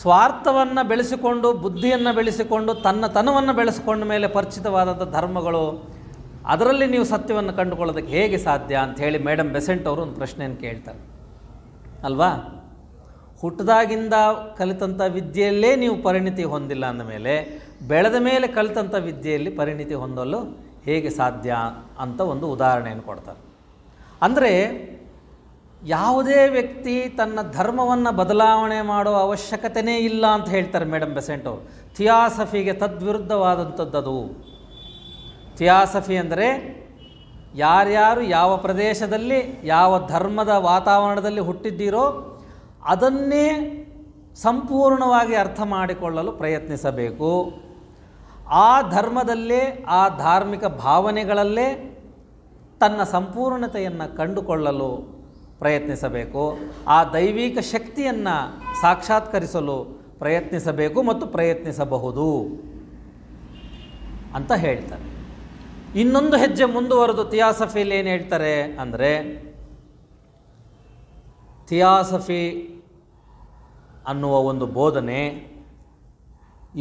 ಸ್ವಾರ್ಥವನ್ನು ಬೆಳೆಸಿಕೊಂಡು ಬುದ್ಧಿಯನ್ನು ಬೆಳೆಸಿಕೊಂಡು ತನ್ನತನವನ್ನು ಬೆಳೆಸಿಕೊಂಡ ಮೇಲೆ ಪರಿಚಿತವಾದಂಥ ಧರ್ಮಗಳು, ಅದರಲ್ಲಿ ನೀವು ಸತ್ಯವನ್ನು ಕಂಡುಕೊಳ್ಳೋದಕ್ಕೆ ಹೇಗೆ ಸಾಧ್ಯ ಅಂಥೇಳಿ ಮೇಡಮ್ ಬೆಸೆಂಟ್ ಅವರು ಒಂದು ಪ್ರಶ್ನೆಯನ್ನು ಕೇಳ್ತಾರೆ ಅಲ್ವಾ. ಹುಟ್ಟಿದಾಗಿಂದ ಕಲಿತಂಥ ವಿದ್ಯೆಯಲ್ಲೇ ನೀವು ಪರಿಣಿತಿ ಹೊಂದಿಲ್ಲ ಅಂದಮೇಲೆ, ಬೆಳೆದ ಮೇಲೆ ಕಲಿತಂಥ ವಿದ್ಯೆಯಲ್ಲಿ ಪರಿಣಿತಿ ಹೊಂದಲು ಹೇಗೆ ಸಾಧ್ಯ ಅಂತ ಒಂದು ಉದಾಹರಣೆಯನ್ನು ಕೊಡ್ತಾರೆ. ಅಂದರೆ ಯಾವುದೇ ವ್ಯಕ್ತಿ ತನ್ನ ಧರ್ಮವನ್ನು ಬದಲಾವಣೆ ಮಾಡೋ ಅವಶ್ಯಕತೆಯೇ ಇಲ್ಲ ಅಂತ ಹೇಳ್ತಾರೆ ಮೇಡಮ್ ಬೆಸೆಂಟ್ ಅವರು. ಥಿಯಾಸಫಿಗೆ ತದ್ವಿರುದ್ಧವಾದಂಥದ್ದು. ಥಿಯಾಸಫಿ ಅಂದರೆ ಯಾರ್ಯಾರು ಯಾವ ಪ್ರದೇಶದಲ್ಲಿ ಯಾವ ಧರ್ಮದ ವಾತಾವರಣದಲ್ಲಿ ಹುಟ್ಟಿದ್ದೀರೋ ಅದನ್ನೇ ಸಂಪೂರ್ಣವಾಗಿ ಅರ್ಥ ಮಾಡಿಕೊಳ್ಳಲು ಪ್ರಯತ್ನಿಸಬೇಕು. ಆ ಧರ್ಮದಲ್ಲೇ, ಆ ಧಾರ್ಮಿಕ ಭಾವನೆಗಳಲ್ಲೇ ತನ್ನ ಸಂಪೂರ್ಣತೆಯನ್ನು ಕಂಡುಕೊಳ್ಳಲು ಪ್ರಯತ್ನಿಸಬೇಕು. ಆ ದೈವಿಕ ಶಕ್ತಿಯನ್ನು ಸಾಕ್ಷಾತ್ಕರಿಸಲು ಪ್ರಯತ್ನಿಸಬೇಕು ಮತ್ತು ಪ್ರಯತ್ನಿಸಬಹುದು ಅಂತ ಹೇಳ್ತಾರೆ. ಇನ್ನೊಂದು ಹೆಜ್ಜೆ ಮುಂದುವರೆದು ಥಿಯಾಸಫಿಯಲ್ಲಿ ಏನು ಹೇಳ್ತಾರೆ ಅಂದರೆ, ಥಿಯಾಸಫಿ ಅನ್ನುವ ಒಂದು ಬೋಧನೆ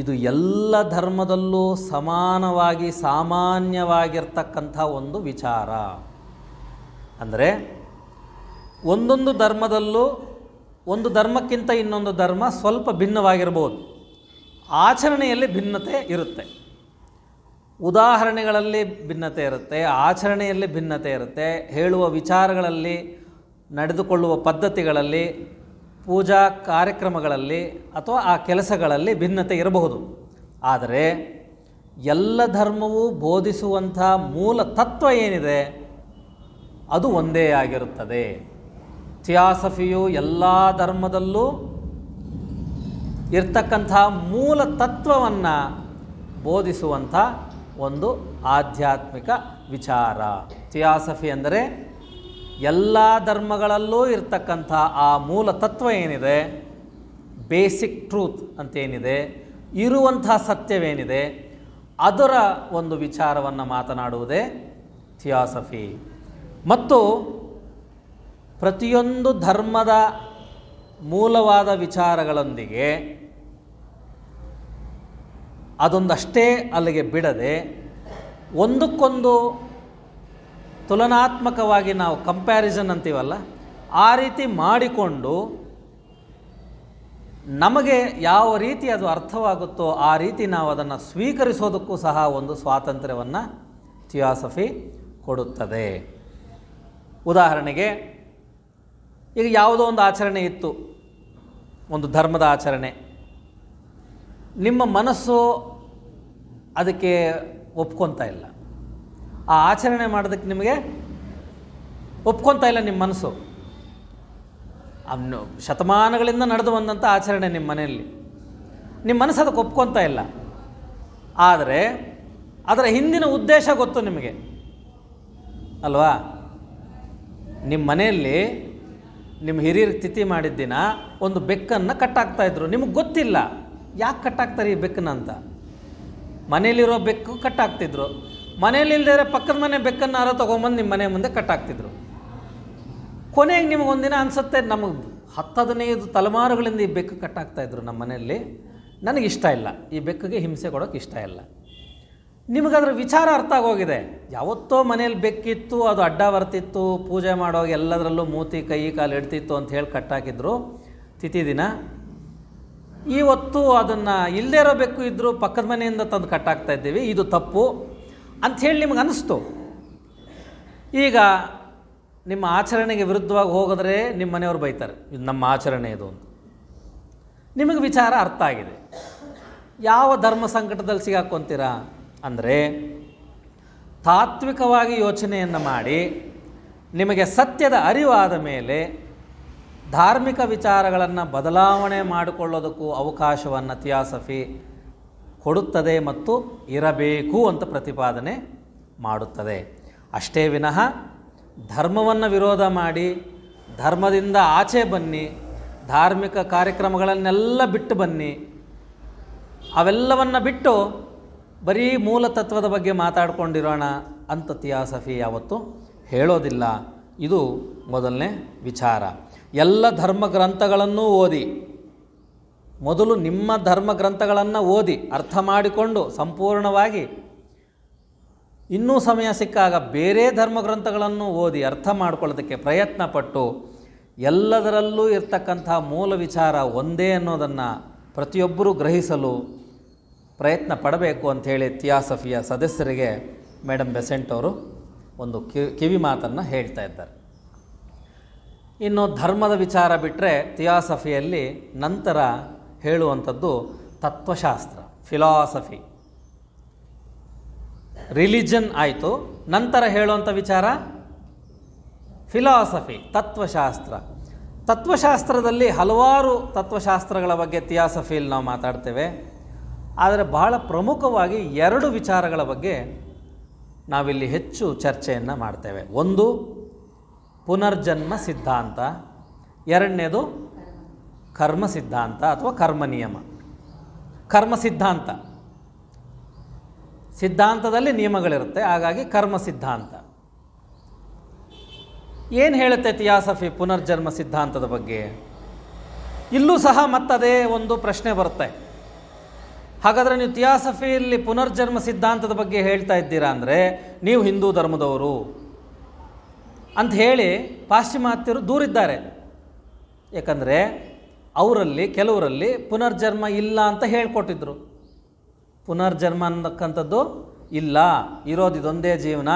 ಇದು ಎಲ್ಲ ಧರ್ಮದಲ್ಲೂ ಸಮಾನವಾಗಿ ಸಾಮಾನ್ಯವಾಗಿರ್ತಕ್ಕಂಥ ಒಂದು ವಿಚಾರ. ಅಂದರೆ ಒಂದೊಂದು ಧರ್ಮದಲ್ಲೂ ಒಂದು ಧರ್ಮಕ್ಕಿಂತ ಇನ್ನೊಂದು ಧರ್ಮ ಸ್ವಲ್ಪ ಭಿನ್ನವಾಗಿರ್ಬೋದು, ಆಚರಣೆಯಲ್ಲಿ ಭಿನ್ನತೆ ಇರುತ್ತೆ, ಉದಾಹರಣೆಗಳಲ್ಲಿ ಭಿನ್ನತೆ ಇರುತ್ತೆ, ಆಚರಣೆಯಲ್ಲಿ ಭಿನ್ನತೆ ಇರುತ್ತೆ, ಹೇಳುವ ವಿಚಾರಗಳಲ್ಲಿ, ನಡೆದುಕೊಳ್ಳುವ ಪದ್ಧತಿಗಳಲ್ಲಿ, ಪೂಜಾ ಕಾರ್ಯಕ್ರಮಗಳಲ್ಲಿ ಅಥವಾ ಆ ಕೆಲಸಗಳಲ್ಲಿ ಭಿನ್ನತೆ ಇರಬಹುದು. ಆದರೆ ಎಲ್ಲ ಧರ್ಮವೂ ಬೋಧಿಸುವಂಥ ಮೂಲ ತತ್ವ ಏನಿದೆ ಅದು ಒಂದೇ ಆಗಿರುತ್ತದೆ. ಥಿಯಾಸಫಿಯು ಎಲ್ಲ ಧರ್ಮದಲ್ಲೂ ಇರ್ತಕ್ಕಂಥ ಮೂಲ ತತ್ವವನ್ನು ಬೋಧಿಸುವಂಥ ಒಂದು ಆಧ್ಯಾತ್ಮಿಕ ವಿಚಾರ. ಥಿಯಾಸಫಿ ಅಂದರೆ ಎಲ್ಲ ಧರ್ಮಗಳಲ್ಲೂ ಇರ್ತಕ್ಕಂಥ ಆ ಮೂಲ ತತ್ವ ಏನಿದೆ, ಬೇಸಿಕ್ ಟ್ರೂತ್ ಅಂತೇನಿದೆ, ಇರುವಂಥ ಸತ್ಯವೇನಿದೆ, ಅದರ ಒಂದು ವಿಚಾರವನ್ನು ಮಾತನಾಡುವುದೇ ಥಿಯಾಸಫಿ. ಮತ್ತು ಪ್ರತಿಯೊಂದು ಧರ್ಮದ ಮೂಲವಾದ ವಿಚಾರಗಳೊಂದಿಗೆ ಅದೊಂದಷ್ಟೇ ಅಲ್ಲಿಗೆ ಬಿಡದೆ ಒಂದಕ್ಕೊಂದು ತುಲನಾತ್ಮಕವಾಗಿ ನಾವು ಕಂಪ್ಯಾರಿಸನ್ ಅಂತೀವಲ್ಲ, ಆ ರೀತಿ ಮಾಡಿಕೊಂಡು ನಮಗೆ ಯಾವ ರೀತಿ ಅದು ಅರ್ಥವಾಗುತ್ತೋ ಆ ರೀತಿ ನಾವು ಅದನ್ನು ಸ್ವೀಕರಿಸೋದಕ್ಕೂ ಸಹ ಒಂದು ಸ್ವಾತಂತ್ರ್ಯವನ್ನು ಥಿಯಾಸಫಿ ಕೊಡುತ್ತದೆ. ಉದಾಹರಣೆಗೆ, ಈಗ ಯಾವುದೋ ಒಂದು ಆಚರಣೆ ಇತ್ತು, ಒಂದು ಧರ್ಮದ ಆಚರಣೆ, ನಿಮ್ಮ ಮನಸ್ಸು ಅದಕ್ಕೆ ಒಪ್ಕೊತಾ ಇಲ್ಲ, ಆ ಆಚರಣೆ ಮಾಡೋದಕ್ಕೆ ನಿಮಗೆ ಒಪ್ಕೊತಾ ಇಲ್ಲ ನಿಮ್ಮ ಮನಸ್ಸು. ಶತಮಾನಗಳಿಂದ ನಡೆದು ಬಂದಂಥ ಆಚರಣೆ ನಿಮ್ಮ ಮನೆಯಲ್ಲಿ, ನಿಮ್ಮ ಮನಸ್ಸು ಅದಕ್ಕೆ ಒಪ್ಕೊತಾ ಇಲ್ಲ. ಆದರೆ ಅದರ ಹಿಂದಿನ ಉದ್ದೇಶ ಗೊತ್ತು ನಿಮಗೆ ಅಲ್ವಾ. ನಿಮ್ಮ ಮನೆಯಲ್ಲಿ ನಿಮ್ಮ ಹಿರಿಯರು ತಿಥಿ ಮಾಡಿದ ದಿನ ಒಂದು ಬೆಕ್ಕನ್ನು ಕಟ್ಟಾಕ್ತಾಯಿದ್ರು, ನಿಮಗೆ ಗೊತ್ತಿಲ್ಲ ಯಾಕೆ ಕಟ್ಟಾಕ್ತಾರೆ ಈ ಬೆಕ್ಕನ್ನ ಅಂತ. ಮನೇಲಿರೋ ಬೆಕ್ಕು ಕಟ್ಟಾಕ್ತಿದ್ರು, ಮನೇಲಿಲ್ಲದೇ ಪಕ್ಕದ ಮನೆ ಬೆಕ್ಕನ್ನಾರೋ ತೊಗೊಂಬಂದು ನಿಮ್ಮ ಮನೆ ಮುಂದೆ ಕಟ್ಟಾಕ್ತಿದ್ರು. ಕೊನೆಗೆ ನಿಮಗೊಂದಿನ ಅನಿಸುತ್ತೆ, ನಮಗೆ 10-15 ತಲೆಮಾರುಗಳಿಂದ ಈ ಬೆಕ್ಕು ಕಟ್ಟಾಕ್ತಾಯಿದ್ರು ನಮ್ಮ ಮನೆಯಲ್ಲಿ, ನನಗಿಷ್ಟ ಇಲ್ಲ, ಈ ಬೆಕ್ಕಿಗೆ ಹಿಂಸೆ ಕೊಡೋಕ್ಕೆ ಇಷ್ಟ ಇಲ್ಲ. ನಿಮಗದ್ರ ವಿಚಾರ ಅರ್ಥ ಆಗೋಗಿದೆ. ಯಾವತ್ತೋ ಮನೇಲಿ ಬೆಕ್ಕಿತ್ತು, ಅದು ಅಡ್ಡ ಬರ್ತಿತ್ತು, ಪೂಜೆ ಮಾಡೋವಾಗ ಎಲ್ಲದರಲ್ಲೂ ಮೂತಿ ಕೈ ಕಾಲು ಇಡ್ತಿತ್ತು ಅಂತ ಹೇಳಿ ಕಟ್ಟಾಕಿದ್ರು ತಿಥಿ ದಿನ. ಇವತ್ತು ಅದನ್ನು ಇಲ್ಲದೇ ಇರೋ ಬೆಕ್ಕು ಇದ್ದರೂ ಪಕ್ಕದ ಮನೆಯಿಂದ ತಂದು ಕಟ್ಟಾಕ್ತಾ ಇದ್ದೀವಿ, ಇದು ತಪ್ಪು ಅಂಥೇಳಿ ನಿಮಗೆ ಅನ್ನಿಸ್ತು. ಈಗ ನಿಮ್ಮ ಆಚರಣೆಗೆ ವಿರುದ್ಧವಾಗಿ ಹೋಗಿದ್ರೆ ನಿಮ್ಮ ಮನೆಯವರು ಬೈತಾರೆ, ಇದು ನಮ್ಮ ಆಚರಣೆ ಇದು ಅಂತ. ನಿಮಗೆ ವಿಚಾರ ಅರ್ಥ ಆಗಿದೆ. ಯಾವ ಧರ್ಮ ಸಂಕಟದಲ್ಲಿ ಸಿಗಾಕ್ಕೊಂತೀರಾ ಅಂದರೆ, ತಾತ್ವಿಕವಾಗಿ ಯೋಚನೆಯನ್ನು ಮಾಡಿ ನಿಮಗೆ ಸತ್ಯದ ಅರಿವಾದ ಮೇಲೆ ಧಾರ್ಮಿಕ ವಿಚಾರಗಳನ್ನು ಬದಲಾವಣೆ ಮಾಡಿಕೊಳ್ಳೋದಕ್ಕೂ ಅವಕಾಶವನ್ನು ಥಿಯಾಸಫಿ ಕೊಡುತ್ತದೆ ಮತ್ತು ಇರಬೇಕು ಅಂತ ಪ್ರತಿಪಾದನೆ ಮಾಡುತ್ತದೆ. ಅಷ್ಟೇ ವಿನಃ ಧರ್ಮವನ್ನು ವಿರೋಧ ಮಾಡಿ ಧರ್ಮದಿಂದ ಆಚೆ ಬನ್ನಿ, ಧಾರ್ಮಿಕ ಕಾರ್ಯಕ್ರಮಗಳನ್ನೆಲ್ಲ ಬಿಟ್ಟು ಬನ್ನಿ, ಅವೆಲ್ಲವನ್ನು ಬಿಟ್ಟು ಬರೀ ಮೂಲ ತತ್ವದ ಬಗ್ಗೆ ಮಾತಾಡ್ಕೊಂಡಿರೋಣ ಅಂತ ಥಿಯಾಸಫಿ ಯಾವತ್ತೂ ಹೇಳೋದಿಲ್ಲ. ಇದು ಮೊದಲನೇ ವಿಚಾರ. ಎಲ್ಲ ಧರ್ಮ ಗ್ರಂಥಗಳನ್ನೂ ಓದಿ, ಮೊದಲು ನಿಮ್ಮ ಧರ್ಮ ಗ್ರಂಥಗಳನ್ನು ಓದಿ ಅರ್ಥ ಮಾಡಿಕೊಂಡು ಸಂಪೂರ್ಣವಾಗಿ, ಇನ್ನೂ ಸಮಯ ಸಿಕ್ಕಾಗ ಬೇರೆ ಧರ್ಮ ಗ್ರಂಥಗಳನ್ನು ಓದಿ ಅರ್ಥ ಮಾಡ್ಕೊಳ್ಳೋದಕ್ಕೆ ಪ್ರಯತ್ನಪಟ್ಟು ಎಲ್ಲದರಲ್ಲೂ ಇರ್ತಕ್ಕಂಥ ಮೂಲ ವಿಚಾರ ಒಂದೇ ಅನ್ನೋದನ್ನು ಪ್ರತಿಯೊಬ್ಬರೂ ಗ್ರಹಿಸಲು ಪ್ರಯತ್ನ ಪಡಬೇಕು ಅಂಥೇಳಿ ಥಿಯಾಸಫಿಯ ಸದಸ್ಯರಿಗೆ ಮೇಡಮ್ ಬೆಸೆಂಟ್ ಅವರು ಒಂದು ಕಿವಿ ಮಾತನ್ನು ಹೇಳ್ತಾ ಇದ್ದಾರೆ. ಇನ್ನು ಧರ್ಮದ ವಿಚಾರ ಬಿಟ್ಟರೆ ಥಿಯಾಸಫಿಯಲ್ಲಿ ನಂತರ ಹೇಳುವಂಥದ್ದು ತತ್ವಶಾಸ್ತ್ರ, ಫಿಲಾಸಫಿ. ರಿಲಿಜನ್ ಆಯಿತು, ನಂತರ ಹೇಳುವಂಥ ವಿಚಾರ ಫಿಲಾಸಫಿ, ತತ್ವಶಾಸ್ತ್ರ. ತತ್ವಶಾಸ್ತ್ರದಲ್ಲಿ ಹಲವಾರು ತತ್ವಶಾಸ್ತ್ರಗಳ ಬಗ್ಗೆ ಥಿಯಾಸಫಿಯಲ್ಲಿ ನಾವು ಮಾತಾಡ್ತೇವೆ. ಆದರೆ ಬಹಳ ಪ್ರಮುಖವಾಗಿ 2 ವಿಚಾರಗಳ ಬಗ್ಗೆ ನಾವಿಲ್ಲಿ ಹೆಚ್ಚು ಚರ್ಚೆಯನ್ನು ಮಾಡ್ತೇವೆ. ಒಂದು ಪುನರ್ಜನ್ಮ ಸಿದ್ಧಾಂತ, ಎರಡನೇದು ಕರ್ಮ ಸಿದ್ಧಾಂತ ಅಥವಾ ಕರ್ಮ ನಿಯಮ. ಕರ್ಮ ಸಿದ್ಧಾಂತ, ಸಿದ್ಧಾಂತದಲ್ಲಿ ನಿಯಮಗಳಿರುತ್ತೆ, ಹಾಗಾಗಿ ಕರ್ಮ ಸಿದ್ಧಾಂತ. ಏನು ಹೇಳುತ್ತೆ ಥಿಯಾಸಫಿ ಪುನರ್ಜನ್ಮ ಸಿದ್ಧಾಂತದ ಬಗ್ಗೆ? ಇಲ್ಲೂ ಸಹ ಮತ್ತದೇ ಒಂದು ಪ್ರಶ್ನೆ ಬರುತ್ತೆ. ಹಾಗಾದರೆ ನೀವು ಥಿಯಾಸಫಿಯಲ್ಲಿ ಪುನರ್ಜನ್ಮ ಸಿದ್ಧಾಂತದ ಬಗ್ಗೆ ಹೇಳ್ತಾ ಇದ್ದೀರಾ ಅಂದರೆ ನೀವು ಹಿಂದೂ ಧರ್ಮದವರು ಅಂತ ಹೇಳಿ ಪಾಶ್ಚಿಮಾತ್ಯರು ದೂರಿದ್ದಾರೆ. ಏಕೆಂದರೆ ಅವರಲ್ಲಿ ಕೆಲವರಲ್ಲಿ ಪುನರ್ಜನ್ಮ ಇಲ್ಲ ಅಂತ ಹೇಳಿಕೊಟ್ಟಿದ್ರು. ಪುನರ್ಜನ್ಮ ಅನ್ನಕ್ಕಂಥದ್ದು ಇಲ್ಲ, ಇರೋದು ಇದೊಂದೇ ಜೀವನ,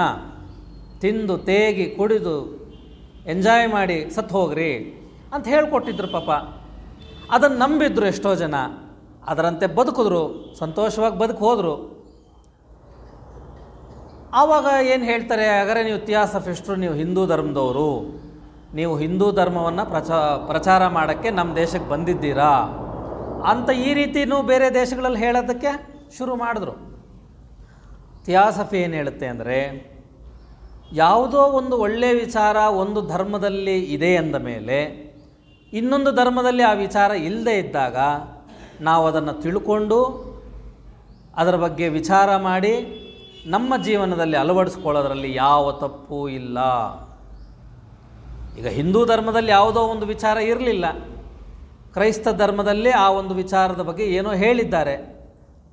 ತಿಂದು ತೇಗಿ ಕುಡಿದು ಎಂಜಾಯ್ ಮಾಡಿ ಸತ್ತು ಹೋಗ್ರಿ ಅಂತ ಹೇಳಿಕೊಟ್ಟಿದ್ರು. ಪಾಪ ಅದನ್ನು ನಂಬಿದ್ರು ಎಷ್ಟೋ ಜನ, ಅದರಂತೆ ಬದುಕಿದ್ರು, ಸಂತೋಷವಾಗಿ ಹೋದರು. ಆವಾಗ ಏನು ಹೇಳ್ತಾರೆ, ಹಾಗಾದರೆ ನೀವು ಥಿಯಾಸಫಿಸ್ಟರು, ನೀವು ಹಿಂದೂ ಧರ್ಮದವರು, ನೀವು ಹಿಂದೂ ಧರ್ಮವನ್ನು ಪ್ರಚಾರ ಮಾಡೋಕ್ಕೆ ನಮ್ಮ ದೇಶಕ್ಕೆ ಬಂದಿದ್ದೀರಾ ಅಂತ ಈ ರೀತಿಯೂ ಬೇರೆ ದೇಶಗಳಲ್ಲಿ ಹೇಳೋದಕ್ಕೆ ಶುರು ಮಾಡಿದ್ರು. ಥಿಯಾಸಫಿ ಏನು ಹೇಳುತ್ತೆ ಅಂದರೆ, ಯಾವುದೋ ಒಂದು ಒಳ್ಳೆಯ ವಿಚಾರ ಒಂದು ಧರ್ಮದಲ್ಲಿ ಇದೆ ಅಂದ ಮೇಲೆ ಇನ್ನೊಂದು ಧರ್ಮದಲ್ಲಿ ಆ ವಿಚಾರ ಇಲ್ಲದೇ ಇದ್ದಾಗ ನಾವು ಅದನ್ನು ತಿಳ್ಕೊಂಡು ಅದರ ಬಗ್ಗೆ ವಿಚಾರ ಮಾಡಿ ನಮ್ಮ ಜೀವನದಲ್ಲಿ ಅಳವಡಿಸ್ಕೊಳ್ಳೋದ್ರಲ್ಲಿ ಯಾವ ತಪ್ಪು ಇಲ್ಲ. ಈಗ ಹಿಂದೂ ಧರ್ಮದಲ್ಲಿ ಯಾವುದೋ ಒಂದು ವಿಚಾರ ಇರಲಿಲ್ಲ, ಕ್ರೈಸ್ತ ಧರ್ಮದಲ್ಲಿ ಆ ಒಂದು ವಿಚಾರದ ಬಗ್ಗೆ ಏನೋ ಹೇಳಿದ್ದಾರೆ,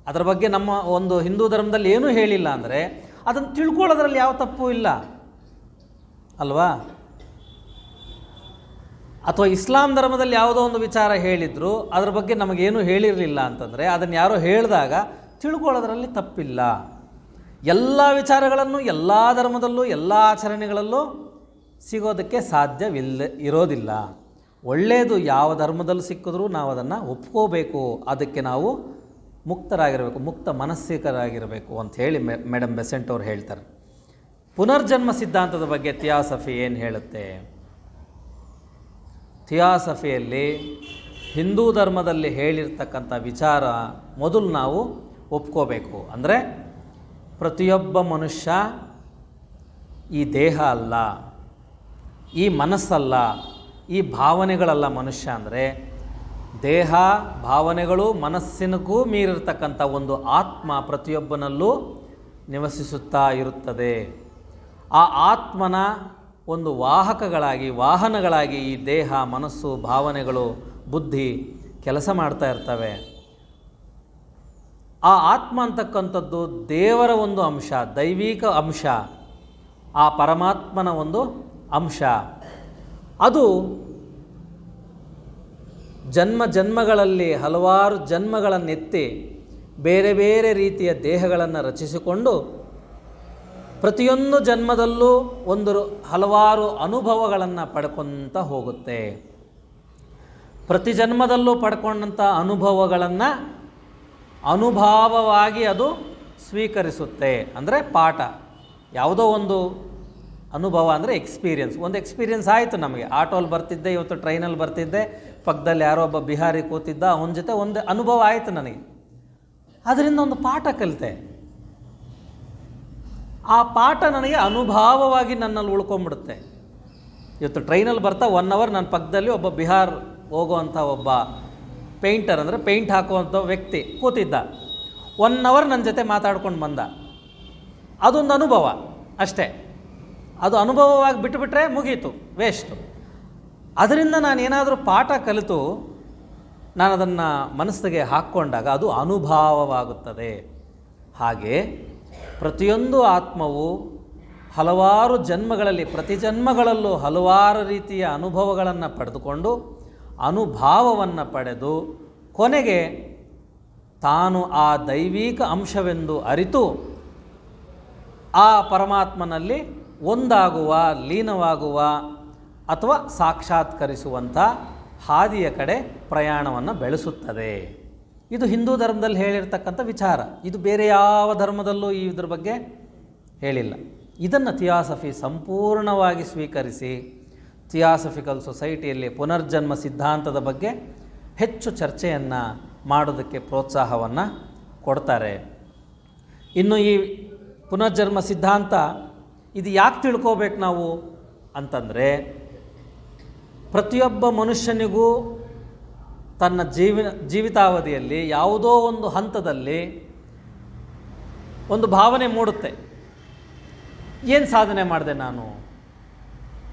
ಅದರ ಬಗ್ಗೆ ನಮ್ಮ ಒಂದು ಹಿಂದೂ ಧರ್ಮದಲ್ಲಿ ಏನೂ ಹೇಳಿಲ್ಲ ಅಂದರೆ ಅದನ್ನು ತಿಳ್ಕೊಳ್ಳೋದ್ರಲ್ಲಿ ಯಾವ ತಪ್ಪು ಇಲ್ಲ ಅಲ್ವಾ? ಅಥವಾ ಇಸ್ಲಾಂ ಧರ್ಮದಲ್ಲಿ ಯಾವುದೋ ಒಂದು ವಿಚಾರ ಹೇಳಿದ್ರು, ಅದರ ಬಗ್ಗೆ ನಮಗೇನು ಹೇಳಿರಲಿಲ್ಲ ಅಂತಂದರೆ ಅದನ್ನು ಯಾರೋ ಹೇಳಿದಾಗ ತಿಳ್ಕೊಳ್ಳೋದ್ರಲ್ಲಿ ತಪ್ಪಿಲ್ಲ. ಎಲ್ಲ ವಿಚಾರಗಳನ್ನು ಎಲ್ಲ ಧರ್ಮದಲ್ಲೂ ಎಲ್ಲ ಆಚರಣೆಗಳಲ್ಲೂ ಸಿಗೋದಕ್ಕೆ ಇರೋದಿಲ್ಲ. ಒಳ್ಳೆಯದು ಯಾವ ಧರ್ಮದಲ್ಲಿ ಸಿಕ್ಕಿದ್ರೂ ನಾವು ಅದನ್ನು ಒಪ್ಕೋಬೇಕು, ಅದಕ್ಕೆ ನಾವು ಮುಕ್ತರಾಗಿರಬೇಕು, ಮುಕ್ತ ಮನಸ್ಸಿಕರಾಗಿರಬೇಕು ಅಂಥೇಳಿ ಮೇಡಮ್ ಬೆಸೆಂಟ್ ಅವರು ಹೇಳ್ತಾರೆ. ಪುನರ್ಜನ್ಮ ಸಿದ್ಧಾಂತದ ಬಗ್ಗೆ ಥಿಯಾಸಫಿ ಏನು ಹೇಳುತ್ತೆ? ಥಿಯಾಸಫಿಯಲ್ಲಿ ಹಿಂದೂ ಧರ್ಮದಲ್ಲಿ ಹೇಳಿರ್ತಕ್ಕಂಥ ವಿಚಾರ ಮೊದಲು ನಾವು ಒಪ್ಕೋಬೇಕು. ಅಂದರೆ ಪ್ರತಿಯೊಬ್ಬ ಮನುಷ್ಯ ಈ ದೇಹ ಅಲ್ಲ, ಈ ಮನಸ್ಸಲ್ಲ, ಈ ಭಾವನೆಗಳಲ್ಲ ಮನುಷ್ಯ. ಅಂದರೆ ದೇಹ ಭಾವನೆಗಳು ಮನಸ್ಸಿನಗೂ ಮೀರಿರ್ತಕ್ಕಂಥ ಒಂದು ಆತ್ಮ ಪ್ರತಿಯೊಬ್ಬನಲ್ಲೂ ನಿವಸಿಸುತ್ತಾ ಇರುತ್ತದೆ. ಆ ಆತ್ಮನ ಒಂದು ವಾಹನಗಳಾಗಿ ಈ ದೇಹ, ಮನಸ್ಸು, ಭಾವನೆಗಳು, ಬುದ್ಧಿ ಕೆಲಸ ಮಾಡ್ತಾ ಇರ್ತವೆ. ಆ ಆತ್ಮ ಅಂತಕ್ಕಂಥದ್ದು ದೇವರ ಒಂದು ಅಂಶ, ದೈವಿಕ ಅಂಶ, ಆ ಪರಮಾತ್ಮನ ಒಂದು ಅಂಶ. ಅದು ಜನ್ಮಗಳಲ್ಲಿ ಹಲವಾರು ಜನ್ಮಗಳನ್ನೆತ್ತಿ ಬೇರೆ ಬೇರೆ ರೀತಿಯ ದೇಹಗಳನ್ನು ರಚಿಸಿಕೊಂಡು ಪ್ರತಿಯೊಂದು ಜನ್ಮದಲ್ಲೂ ಹಲವಾರು ಅನುಭವಗಳನ್ನು ಪಡ್ಕೊತ ಹೋಗುತ್ತೆ. ಪ್ರತಿ ಜನ್ಮದಲ್ಲೂ ಪಡ್ಕೊಂಡಂಥ ಅನುಭವಗಳನ್ನು ಅನುಭಾವವಾಗಿ ಅದು ಸ್ವೀಕರಿಸುತ್ತೆ. ಅಂದರೆ ಪಾಠ, ಯಾವುದೋ ಒಂದು ಅನುಭವ ಅಂದರೆ ಎಕ್ಸ್ಪೀರಿಯನ್ಸ್. ಒಂದು ಎಕ್ಸ್ಪೀರಿಯನ್ಸ್ ಆಯಿತು ನಮಗೆ. ಆಟೋಲ್ಲಿ ಬರ್ತಿದ್ದೆ, ಇವತ್ತು ಟ್ರೈನಲ್ಲಿ ಬರ್ತಿದ್ದೆ, ಪಕ್ಕದಲ್ಲಿ ಯಾರೋ ಒಬ್ಬ ಬಿಹಾರಿ ಕೂತಿದ್ದ, ಅವನ ಜೊತೆ ಒಂದು ಅನುಭವ ಆಯಿತು ನನಗೆ. ಅದರಿಂದ ಒಂದು ಪಾಠ ಕಲಿತೆ. ಆ ಪಾಠ ನನಗೆ ಅನುಭವವಾಗಿ ನನ್ನಲ್ಲಿ ಉಳ್ಕೊಂಬಿಡುತ್ತೆ. ಇವತ್ತು ಟ್ರೈನಲ್ಲಿ ಬರ್ತಾ 1 ಅವರ್ ನನ್ನ ಪಕ್ಕದಲ್ಲಿ ಒಬ್ಬ ಬಿಹಾರ್ ಹೋಗುವಂಥ ಒಬ್ಬ ಪೇಂಟರ್, ಅಂದರೆ ಪೇಂಟ್ ಹಾಕುವಂಥ ವ್ಯಕ್ತಿ ಕೂತಿದ್ದ. 1 ಅವರ್ ನನ್ನ ಜೊತೆ ಮಾತಾಡ್ಕೊಂಡು ಬಂದ. ಅದೊಂದು ಅನುಭವ ಅಷ್ಟೇ. ಅದು ಅನುಭವವಾಗಿ ಬಿಟ್ಟುಬಿಟ್ರೆ ಮುಗೀತು, ವೇಸ್ಟು. ಅದರಿಂದ ನಾನು ಏನಾದರೂ ಪಾಠ ಕಲಿತು ನಾನು ಅದನ್ನು ಮನಸ್ಸಿಗೆ ಹಾಕ್ಕೊಂಡಾಗ ಅದು ಅನುಭವವಾಗುತ್ತದೆ. ಹಾಗೆ ಪ್ರತಿಯೊಂದು ಆತ್ಮವು ಹಲವಾರು ಜನ್ಮಗಳಲ್ಲಿ, ಪ್ರತಿ ಜನ್ಮಗಳಲ್ಲೂ ಹಲವಾರು ರೀತಿಯ ಅನುಭವಗಳನ್ನು ಪಡೆದುಕೊಂಡು ಅನುಭಾವವನ್ನು ಪಡೆದು ಕೊನೆಗೆ ತಾನು ಆ ದೈವಿಕ ಅಂಶವೆಂದು ಅರಿತು ಆ ಪರಮಾತ್ಮನಲ್ಲಿ ಒಂದಾಗುವ, ಲೀನವಾಗುವ ಅಥವಾ ಸಾಕ್ಷಾತ್ಕರಿಸುವಂಥ ಹಾದಿಯ ಕಡೆ ಪ್ರಯಾಣವನ್ನು ಬೆಳೆಸುತ್ತದೆ. ಇದು ಹಿಂದೂ ಧರ್ಮದಲ್ಲಿ ಹೇಳಿರ್ತಕ್ಕಂಥ ವಿಚಾರ. ಇದು ಬೇರೆ ಯಾವ ಧರ್ಮದಲ್ಲೂ ಇದ್ರ ಬಗ್ಗೆ ಹೇಳಿಲ್ಲ. ಇದನ್ನು ಥಿಯಾಸಫಿ ಸಂಪೂರ್ಣವಾಗಿ ಸ್ವೀಕರಿಸಿ ಥಿಯಾಸಫಿಕಲ್ ಸೊಸೈಟಿಯಲ್ಲಿ ಪುನರ್ಜನ್ಮ ಸಿದ್ಧಾಂತದ ಬಗ್ಗೆ ಹೆಚ್ಚು ಚರ್ಚೆಯನ್ನು ಮಾಡೋದಕ್ಕೆ ಪ್ರೋತ್ಸಾಹವನ್ನು ಕೊಡ್ತಾರೆ. ಇನ್ನು ಈ ಪುನರ್ಜನ್ಮ ಸಿದ್ಧಾಂತ ಇದು ಯಾಕೆ ತಿಳ್ಕೋಬೇಕು ನಾವು ಅಂತಂದರೆ, ಪ್ರತಿಯೊಬ್ಬ ಮನುಷ್ಯನಿಗೂ ತನ್ನ ಜೀವಿತಾವಧಿಯಲ್ಲಿ ಯಾವುದೋ ಒಂದು ಹಂತದಲ್ಲಿ ಒಂದು ಭಾವನೆ ಮೂಡುತ್ತೆ. ಏನು ಸಾಧನೆ ಮಾಡಿದೆ ನಾನು?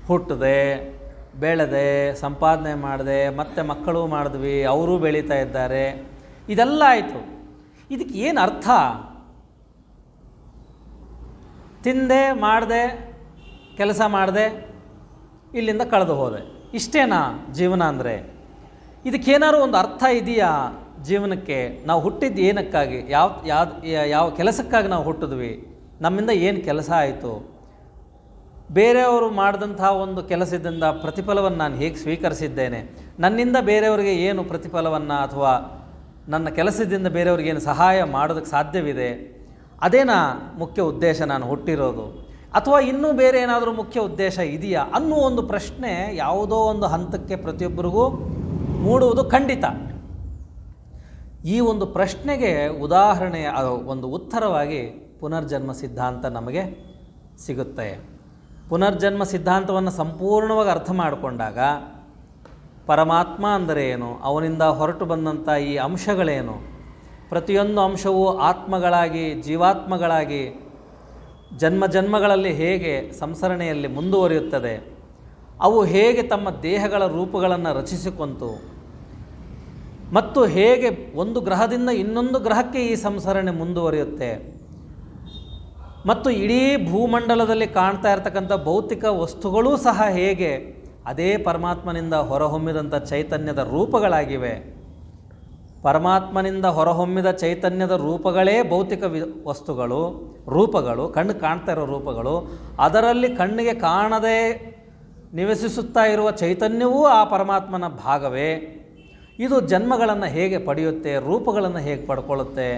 ಹುಟ್ಟಿದೆ, ಬೆಳೆದೆ, ಸಂಪಾದನೆ ಮಾಡಿದೆ, ಮತ್ತೆ ಮಕ್ಕಳು ಮಾಡಿದ್ವಿ, ಅವರೂ ಬೆಳೀತಾ ಇದ್ದಾರೆ, ಇದೆಲ್ಲ ಆಯಿತು. ಇದಕ್ಕೆ ಏನು ಅರ್ಥ? ತಿಂದೆ, ಮಾಡಿದೆ, ಕೆಲಸ ಮಾಡಿದೆ, ಇಲ್ಲಿಂದ ಕಳೆದು ಹೋದೆ, ಇಷ್ಟೇನಾ ಜೀವನ ಅಂದರೆ? ಇದಕ್ಕೇನಾದ್ರು ಒಂದು ಅರ್ಥ ಇದೆಯಾ ಜೀವನಕ್ಕೆ? ನಾವು ಹುಟ್ಟಿದ್ದು ಏನಕ್ಕಾಗಿ? ಯಾವ ಕೆಲಸಕ್ಕಾಗಿ ನಾವು ಹುಟ್ಟಿದ್ವಿ? ನಮ್ಮಿಂದ ಏನು ಕೆಲಸ ಆಯಿತು? ಬೇರೆಯವರು ಮಾಡಿದಂಥ ಒಂದು ಕೆಲಸದಿಂದ ಪ್ರತಿಫಲವನ್ನು ನಾನು ಹೇಗೆ ಸ್ವೀಕರಿಸಿದ್ದೇನೆ? ನನ್ನಿಂದ ಬೇರೆಯವರಿಗೆ ಏನು ಪ್ರತಿಫಲವನ್ನು ಅಥವಾ ನನ್ನ ಕೆಲಸದಿಂದ ಬೇರೆಯವ್ರಿಗೆ ಏನು ಸಹಾಯ ಮಾಡೋದಕ್ಕೆ ಸಾಧ್ಯವಿದೆ? ಅದೇನಾ ಮುಖ್ಯ ಉದ್ದೇಶ ನಾನು ಹುಟ್ಟಿರೋದು? ಅಥವಾ ಇನ್ನೂ ಬೇರೆ ಏನಾದರೂ ಮುಖ್ಯ ಉದ್ದೇಶ ಇದೆಯಾ ಅನ್ನೋ ಒಂದು ಪ್ರಶ್ನೆ ಯಾವುದೋ ಒಂದು ಹಂತಕ್ಕೆ ಪ್ರತಿಯೊಬ್ಬರಿಗೂ ಮೂಡುವುದು ಖಂಡಿತ. ಈ ಒಂದು ಪ್ರಶ್ನೆಗೆ ಉದಾಹರಣೆಯ ಒಂದು ಉತ್ತರವಾಗಿ ಪುನರ್ಜನ್ಮ ಸಿದ್ಧಾಂತ ನಮಗೆ ಸಿಗುತ್ತೆ. ಪುನರ್ಜನ್ಮ ಸಿದ್ಧಾಂತವನ್ನು ಸಂಪೂರ್ಣವಾಗಿ ಅರ್ಥ ಮಾಡಿಕೊಂಡಾಗ ಪರಮಾತ್ಮ ಅಂದರೆ ಏನು, ಅವನಿಂದ ಹೊರಟು ಬಂದಂಥ ಈ ಅಂಶಗಳೇನು, ಪ್ರತಿಯೊಂದು ಅಂಶವೂ ಆತ್ಮಗಳಾಗಿ, ಜೀವಾತ್ಮಗಳಾಗಿ ಜನ್ಮಗಳಲ್ಲಿ ಹೇಗೆ ಸಂಸರಣೆಯಲ್ಲಿ ಮುಂದುವರಿಯುತ್ತದೆ, ಅವು ಹೇಗೆ ತಮ್ಮ ದೇಹಗಳ ರೂಪಗಳನ್ನು ರಚಿಸಿಕೊಂತು, ಮತ್ತು ಹೇಗೆ ಒಂದು ಗ್ರಹದಿಂದ ಇನ್ನೊಂದು ಗ್ರಹಕ್ಕೆ ಈ ಸಂಸರಣೆ ಮುಂದುವರಿಯುತ್ತೆ, ಮತ್ತು ಇಡೀ ಭೂಮಂಡಲದಲ್ಲಿ ಕಾಣ್ತಾ ಇರತಕ್ಕಂಥ ಭೌತಿಕ ವಸ್ತುಗಳೂ ಸಹ ಹೇಗೆ ಅದೇ ಪರಮಾತ್ಮನಿಂದ ಹೊರಹೊಮ್ಮಿದಂಥ ಚೈತನ್ಯದ ರೂಪಗಳಾಗಿವೆ. ಪರಮಾತ್ಮನಿಂದ ಹೊರಹೊಮ್ಮಿದ ಚೈತನ್ಯದ ರೂಪಗಳೇ ಭೌತಿಕ ರೂಪಗಳು, ಕಣ್ಣು ಕಾಣ್ತಾ ಇರೋ ರೂಪಗಳು. ಅದರಲ್ಲಿ ಕಣ್ಣಿಗೆ ಕಾಣದೇ ನಿವಸಿಸುತ್ತಾ ಇರುವ ಚೈತನ್ಯವೂ ಆ ಪರಮಾತ್ಮನ ಭಾಗವೇ. ಇದು ಜನ್ಮಗಳನ್ನು ಹೇಗೆ ಪಡೆಯುತ್ತೆ, ರೂಪಗಳನ್ನು ಹೇಗೆ ಪಡ್ಕೊಳ್ಳುತ್ತೆ?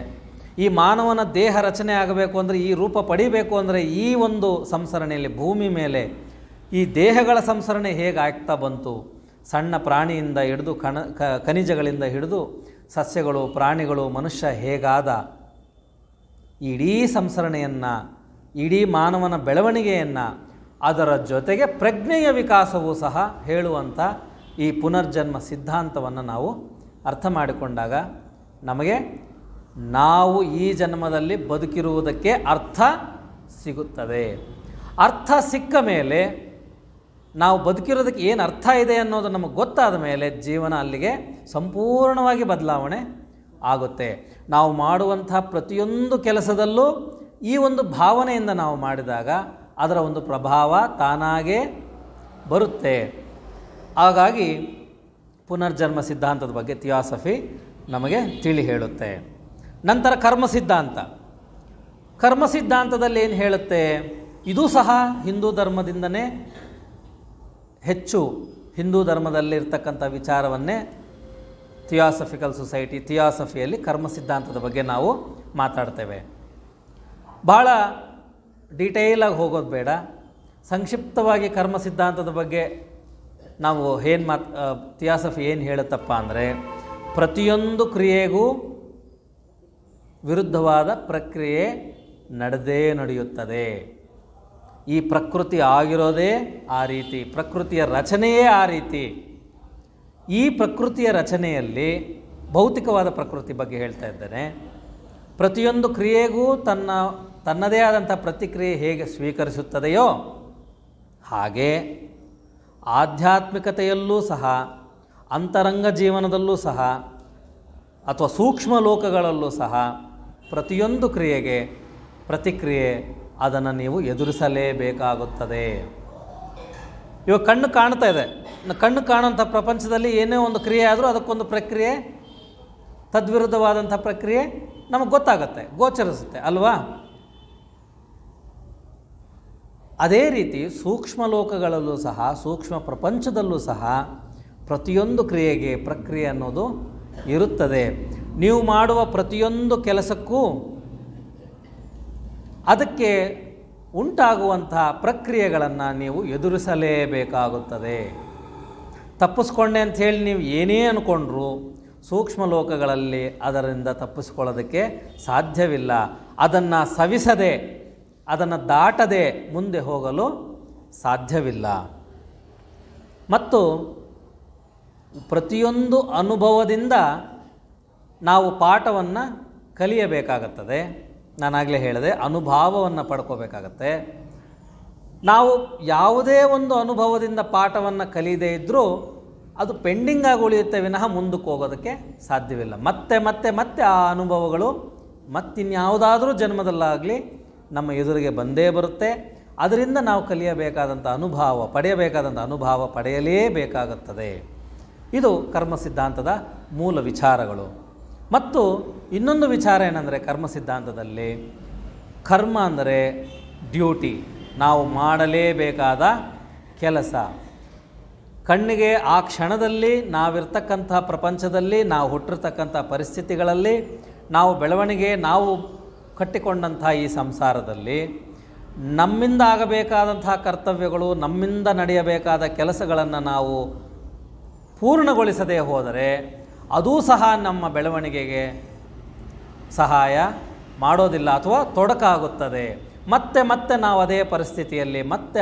ಈ ಮಾನವನ ದೇಹ ರಚನೆ ಆಗಬೇಕು ಅಂದರೆ, ಈ ರೂಪ ಪಡಿಬೇಕು ಅಂದರೆ, ಈ ಒಂದು ಸಂಸರಣೆಯಲ್ಲಿ ಭೂಮಿ ಮೇಲೆ ಈ ದೇಹಗಳ ಸಂಸರಣೆ ಹೇಗೆ ಆಗ್ತಾ ಬಂತು? ಸಣ್ಣ ಪ್ರಾಣಿಯಿಂದ ಹಿಡಿದು ಖನಿಜಗಳಿಂದ ಹಿಡಿದು ಸಸ್ಯಗಳು, ಪ್ರಾಣಿಗಳು, ಮನುಷ್ಯ ಹೇಗಾದ? ಇಡೀ ಸಂಸರಣೆಯನ್ನು, ಇಡೀ ಮಾನವನ ಬೆಳವಣಿಗೆಯನ್ನು, ಅದರ ಜೊತೆಗೆ ಪ್ರಜ್ಞೆಯ ವಿಕಾಸವೂ ಸಹ ಹೇಳುವಂಥ ಈ ಪುನರ್ಜನ್ಮ ಸಿದ್ಧಾಂತವನ್ನು ನಾವು ಅರ್ಥ ಮಾಡಿಕೊಂಡಾಗ ನಮಗೆ ನಾವು ಈ ಜನ್ಮದಲ್ಲಿ ಬದುಕಿರುವುದಕ್ಕೆ ಅರ್ಥ ಸಿಗುತ್ತದೆ. ಅರ್ಥ ಸಿಕ್ಕ ಮೇಲೆ ನಾವು ಬದುಕಿರೋದಕ್ಕೆ ಏನು ಅರ್ಥ ಇದೆ ಅನ್ನೋದು ನಮಗೆ ಗೊತ್ತಾದ ಮೇಲೆ ಜೀವನ ಅಲ್ಲಿಗೆ ಸಂಪೂರ್ಣವಾಗಿ ಬದಲಾವಣೆ ಆಗುತ್ತೆ. ನಾವು ಮಾಡುವಂಥ ಪ್ರತಿಯೊಂದು ಕೆಲಸದಲ್ಲೂ ಈ ಒಂದು ಭಾವನೆಯಿಂದ ನಾವು ಮಾಡಿದಾಗ ಅದರ ಒಂದು ಪ್ರಭಾವ ತಾನಾಗೇ ಬರುತ್ತೆ. ಹಾಗಾಗಿ ಪುನರ್ಜನ್ಮ ಸಿದ್ಧಾಂತದ ಬಗ್ಗೆ ಥಿಯಾಸಫಿ ನಮಗೆ ತಿಳಿ ಹೇಳುತ್ತೆ. ನಂತರ ಕರ್ಮ ಸಿದ್ಧಾಂತ. ಕರ್ಮ ಸಿದ್ಧಾಂತದಲ್ಲಿ ಏನು ಹೇಳುತ್ತೆ? ಇದೂ ಸಹ ಹಿಂದೂ ಧರ್ಮದಿಂದನೇ ಹೆಚ್ಚು ಹಿಂದೂ ಧರ್ಮದಲ್ಲಿರ್ತಕ್ಕಂಥ ವಿಚಾರವನ್ನೇ ಥಿಯಾಸಫಿಕಲ್ ಸೊಸೈಟಿ ಥಿಯಾಸಫಿಯಲ್ಲಿ ಕರ್ಮ ಸಿದ್ಧಾಂತದ ಬಗ್ಗೆ ನಾವು ಮಾತಾಡ್ತೇವೆ. ಭಾಳ ಡೀಟೇಲಾಗಿ ಹೋಗೋದು ಬೇಡ, ಸಂಕ್ಷಿಪ್ತವಾಗಿ ಕರ್ಮ ಸಿದ್ಧಾಂತದ ಬಗ್ಗೆ ನಾವು ಥಿಯಾಸಫಿ ಏನು ಹೇಳುತ್ತಪ್ಪ ಅಂದರೆ, ಪ್ರತಿಯೊಂದು ಕ್ರಿಯೆಗೂ ವಿರುದ್ಧವಾದ ಪ್ರಕ್ರಿಯೆ ನಡೆಯುತ್ತದೆ. ಈ ಪ್ರಕೃತಿ ಆಗಿರೋದೇ ಆ ರೀತಿ, ಪ್ರಕೃತಿಯ ರಚನೆಯೇ ಆ ರೀತಿ. ಈ ಪ್ರಕೃತಿಯ ರಚನೆಯಲ್ಲಿ ಭೌತಿಕವಾದ ಪ್ರಕೃತಿ ಬಗ್ಗೆ ಹೇಳ್ತಾ ಇದ್ದೇನೆ. ಪ್ರತಿಯೊಂದು ಕ್ರಿಯೆಗೂ ತನ್ನದೇ ಆದಂಥ ಪ್ರತಿಕ್ರಿಯೆ ಹೇಗೆ ಸ್ವೀಕರಿಸುತ್ತದೆಯೋ ಹಾಗೆ ಆಧ್ಯಾತ್ಮಿಕತೆಯಲ್ಲೂ ಸಹ, ಅಂತರಂಗ ಜೀವನದಲ್ಲೂ ಸಹ ಅಥವಾ ಸೂಕ್ಷ್ಮ ಲೋಕಗಳಲ್ಲೂ ಸಹ ಪ್ರತಿಯೊಂದು ಕ್ರಿಯೆಗೆ ಪ್ರತಿಕ್ರಿಯೆ ಅದನ್ನು ನೀವು ಎದುರಿಸಲೇಬೇಕಾಗುತ್ತದೆ. ಇವಾಗ ಕಣ್ಣು ಕಾಣ್ತಾ ಇದೆ, ಕಣ್ಣು ಕಾಣುವಂಥ ಪ್ರಪಂಚದಲ್ಲಿ ಏನೇ ಒಂದು ಕ್ರಿಯೆ ಆದರೂ ಅದಕ್ಕೊಂದು ಪ್ರಕ್ರಿಯೆ, ತದ್ವಿರುದ್ಧವಾದಂಥ ಪ್ರಕ್ರಿಯೆ ನಮಗೆ ಗೊತ್ತಾಗುತ್ತೆ, ಗೋಚರಿಸುತ್ತೆ ಅಲ್ವಾ? ಅದೇ ರೀತಿ ಸೂಕ್ಷ್ಮ ಲೋಕಗಳಲ್ಲೂ ಸಹ, ಸೂಕ್ಷ್ಮ ಪ್ರಪಂಚದಲ್ಲೂ ಸಹ ಪ್ರತಿಯೊಂದು ಕ್ರಿಯೆಗೆ ಪ್ರಕ್ರಿಯೆ ಅನ್ನೋದು ಇರುತ್ತದೆ. ನೀವು ಮಾಡುವ ಪ್ರತಿಯೊಂದು ಕೆಲಸಕ್ಕೂ ಅದಕ್ಕೆ ಉಂಟಾಗುವಂಥ ಪ್ರಕ್ರಿಯೆಗಳನ್ನು ನೀವು ಎದುರಿಸಲೇಬೇಕಾಗುತ್ತದೆ. ತಪ್ಪಿಸ್ಕೊಂಡೆ ಅಂಥೇಳಿ ನೀವು ಏನೇ ಅಂದ್ಕೊಂಡ್ರೂ ಸೂಕ್ಷ್ಮ ಲೋಕಗಳಲ್ಲಿ ಅದರಿಂದ ತಪ್ಪಿಸ್ಕೊಳ್ಳೋದಕ್ಕೆ ಸಾಧ್ಯವಿಲ್ಲ. ಅದನ್ನು ಸವಿಸದೆ, ಅದನ್ನು ದಾಟದೆ ಮುಂದೆ ಹೋಗಲು ಸಾಧ್ಯವಿಲ್ಲ. ಮತ್ತು ಪ್ರತಿಯೊಂದು ಅನುಭವದಿಂದ ನಾವು ಪಾಠವನ್ನು ಕಲಿಯಬೇಕಾಗುತ್ತದೆ. ನಾನಾಗಲೇ ಹೇಳಿದೆ, ಅನುಭವವನ್ನು ಪಡ್ಕೋಬೇಕಾಗತ್ತೆ. ನಾವು ಯಾವುದೇ ಒಂದು ಅನುಭವದಿಂದ ಪಾಠವನ್ನು ಕಲಿಯದೇ ಇದ್ದರೂ ಅದು ಪೆಂಡಿಂಗಾಗಿ ಉಳಿಯುತ್ತೆ ವಿನಃ ಮುಂದಕ್ಕೆ ಹೋಗೋದಕ್ಕೆ ಸಾಧ್ಯವಿಲ್ಲ. ಮತ್ತೆ ಮತ್ತೆ ಮತ್ತೆ ಆ ಅನುಭವಗಳು ಮತ್ತಿನ್ಯಾವುದಾದ್ರೂ ಜನ್ಮದಲ್ಲಾಗಲಿ ನಮ್ಮ ಎದುರಿಗೆ ಬಂದೇ ಬರುತ್ತೆ. ಅದರಿಂದ ನಾವು ಕಲಿಯಬೇಕಾದಂಥ ಪಡೆಯಬೇಕಾದಂಥ ಅನುಭವ ಪಡೆಯಲೇಬೇಕಾಗುತ್ತದೆ. ಇದು ಕರ್ಮ ಸಿದ್ಧಾಂತದ ಮೂಲ ವಿಚಾರಗಳು. ಮತ್ತು ಇನ್ನೊಂದು ವಿಚಾರ ಏನಂದರೆ, ಕರ್ಮ ಸಿದ್ಧಾಂತದಲ್ಲಿ ಕರ್ಮ ಅಂದರೆ ಡ್ಯೂಟಿ, ನಾವು ಮಾಡಲೇಬೇಕಾದ ಕೆಲಸ. ಕಣ್ಣಿಗೆ ಆ ಕ್ಷಣದಲ್ಲಿ ನಾವಿರ್ತಕ್ಕಂಥ ಪ್ರಪಂಚದಲ್ಲಿ, ನಾವು ಹುಟ್ಟಿರ್ತಕ್ಕಂಥ ಪರಿಸ್ಥಿತಿಗಳಲ್ಲಿ, ನಾವು ಕಟ್ಟಿಕೊಂಡಂಥ ಈ ಸಂಸಾರದಲ್ಲಿ ನಮ್ಮಿಂದ ಆಗಬೇಕಾದಂಥ ಕರ್ತವ್ಯಗಳು, ನಮ್ಮಿಂದ ನಡೆಯಬೇಕಾದ ಕೆಲಸಗಳನ್ನು ನಾವು ಪೂರ್ಣಗೊಳಿಸದೇ ಹೋದರೆ ಅದೂ ಸಹ ನಮ್ಮ ಬೆಳವಣಿಗೆಗೆ ಸಹಾಯ ಮಾಡೋದಿಲ್ಲ ಅಥವಾ ತೊಡಕಾಗುತ್ತದೆ. ಮತ್ತೆ ಮತ್ತೆ ನಾವು ಅದೇ ಪರಿಸ್ಥಿತಿಯಲ್ಲಿ ಮತ್ತೆ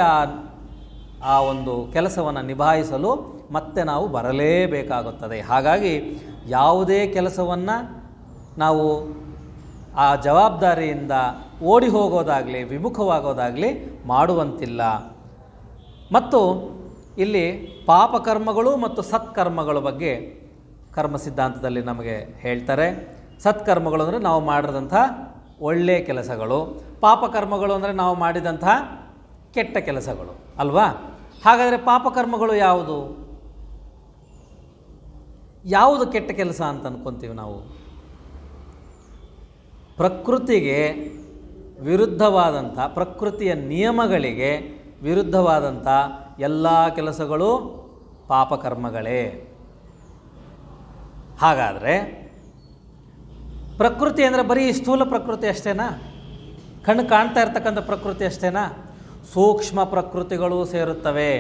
ಆ ಒಂದು ಕೆಲಸವನ್ನು ನಿಭಾಯಿಸಲು ಮತ್ತೆ ನಾವು ಬರಲೇಬೇಕಾಗುತ್ತದೆ. ಹಾಗಾಗಿ ಯಾವುದೇ ಕೆಲಸವನ್ನು ನಾವು ಆ ಜವಾಬ್ದಾರಿಯಿಂದ ಓಡಿ ಹೋಗೋದಾಗಲಿ, ವಿಮುಖವಾಗೋದಾಗಲಿ ಮಾಡುವಂತಿಲ್ಲ. ಮತ್ತು ಇಲ್ಲಿ ಪಾಪಕರ್ಮಗಳು ಮತ್ತು ಸತ್ಕರ್ಮಗಳ ಬಗ್ಗೆ ಕರ್ಮ ಸಿದ್ಧಾಂತದಲ್ಲಿ ನಮಗೆ ಹೇಳ್ತಾರೆ. ಸತ್ಕರ್ಮಗಳು ಅಂದರೆ ನಾವು ಮಾಡಿದಂಥ ಒಳ್ಳೆಯ ಕೆಲಸಗಳು, ಪಾಪಕರ್ಮಗಳು ಅಂದರೆ ನಾವು ಮಾಡಿದಂಥ ಕೆಟ್ಟ ಕೆಲಸಗಳು ಅಲ್ವಾ? ಹಾಗಾದರೆ ಪಾಪಕರ್ಮಗಳು ಯಾವುದು ಕೆಟ್ಟ ಕೆಲಸ ಅಂತ ಅಂದ್ಕೊತೀವಿ ನಾವು? ಪ್ರಕೃತಿಗೆ ವಿರುದ್ಧವಾದಂಥ, ಪ್ರಕೃತಿಯ ನಿಯಮಗಳಿಗೆ ವಿರುದ್ಧವಾದಂಥ ಎಲ್ಲ ಕೆಲಸಗಳು ಪಾಪಕರ್ಮಗಳೇ. ಹಾಗಾದರೆ ಪ್ರಕೃತಿ ಅಂದರೆ ಬರೀ ಸ್ಥೂಲ ಪ್ರಕೃತಿ ಅಷ್ಟೇನಾ? ಕಣ್ಣು ಕಾಣ್ತಾ ಇರ್ತಕ್ಕಂಥ ಪ್ರಕೃತಿ ಅಷ್ಟೇನಾ? ಸೂಕ್ಷ್ಮ ಪ್ರಕೃತಿಗಳು ಸೇರುತ್ತವೆ.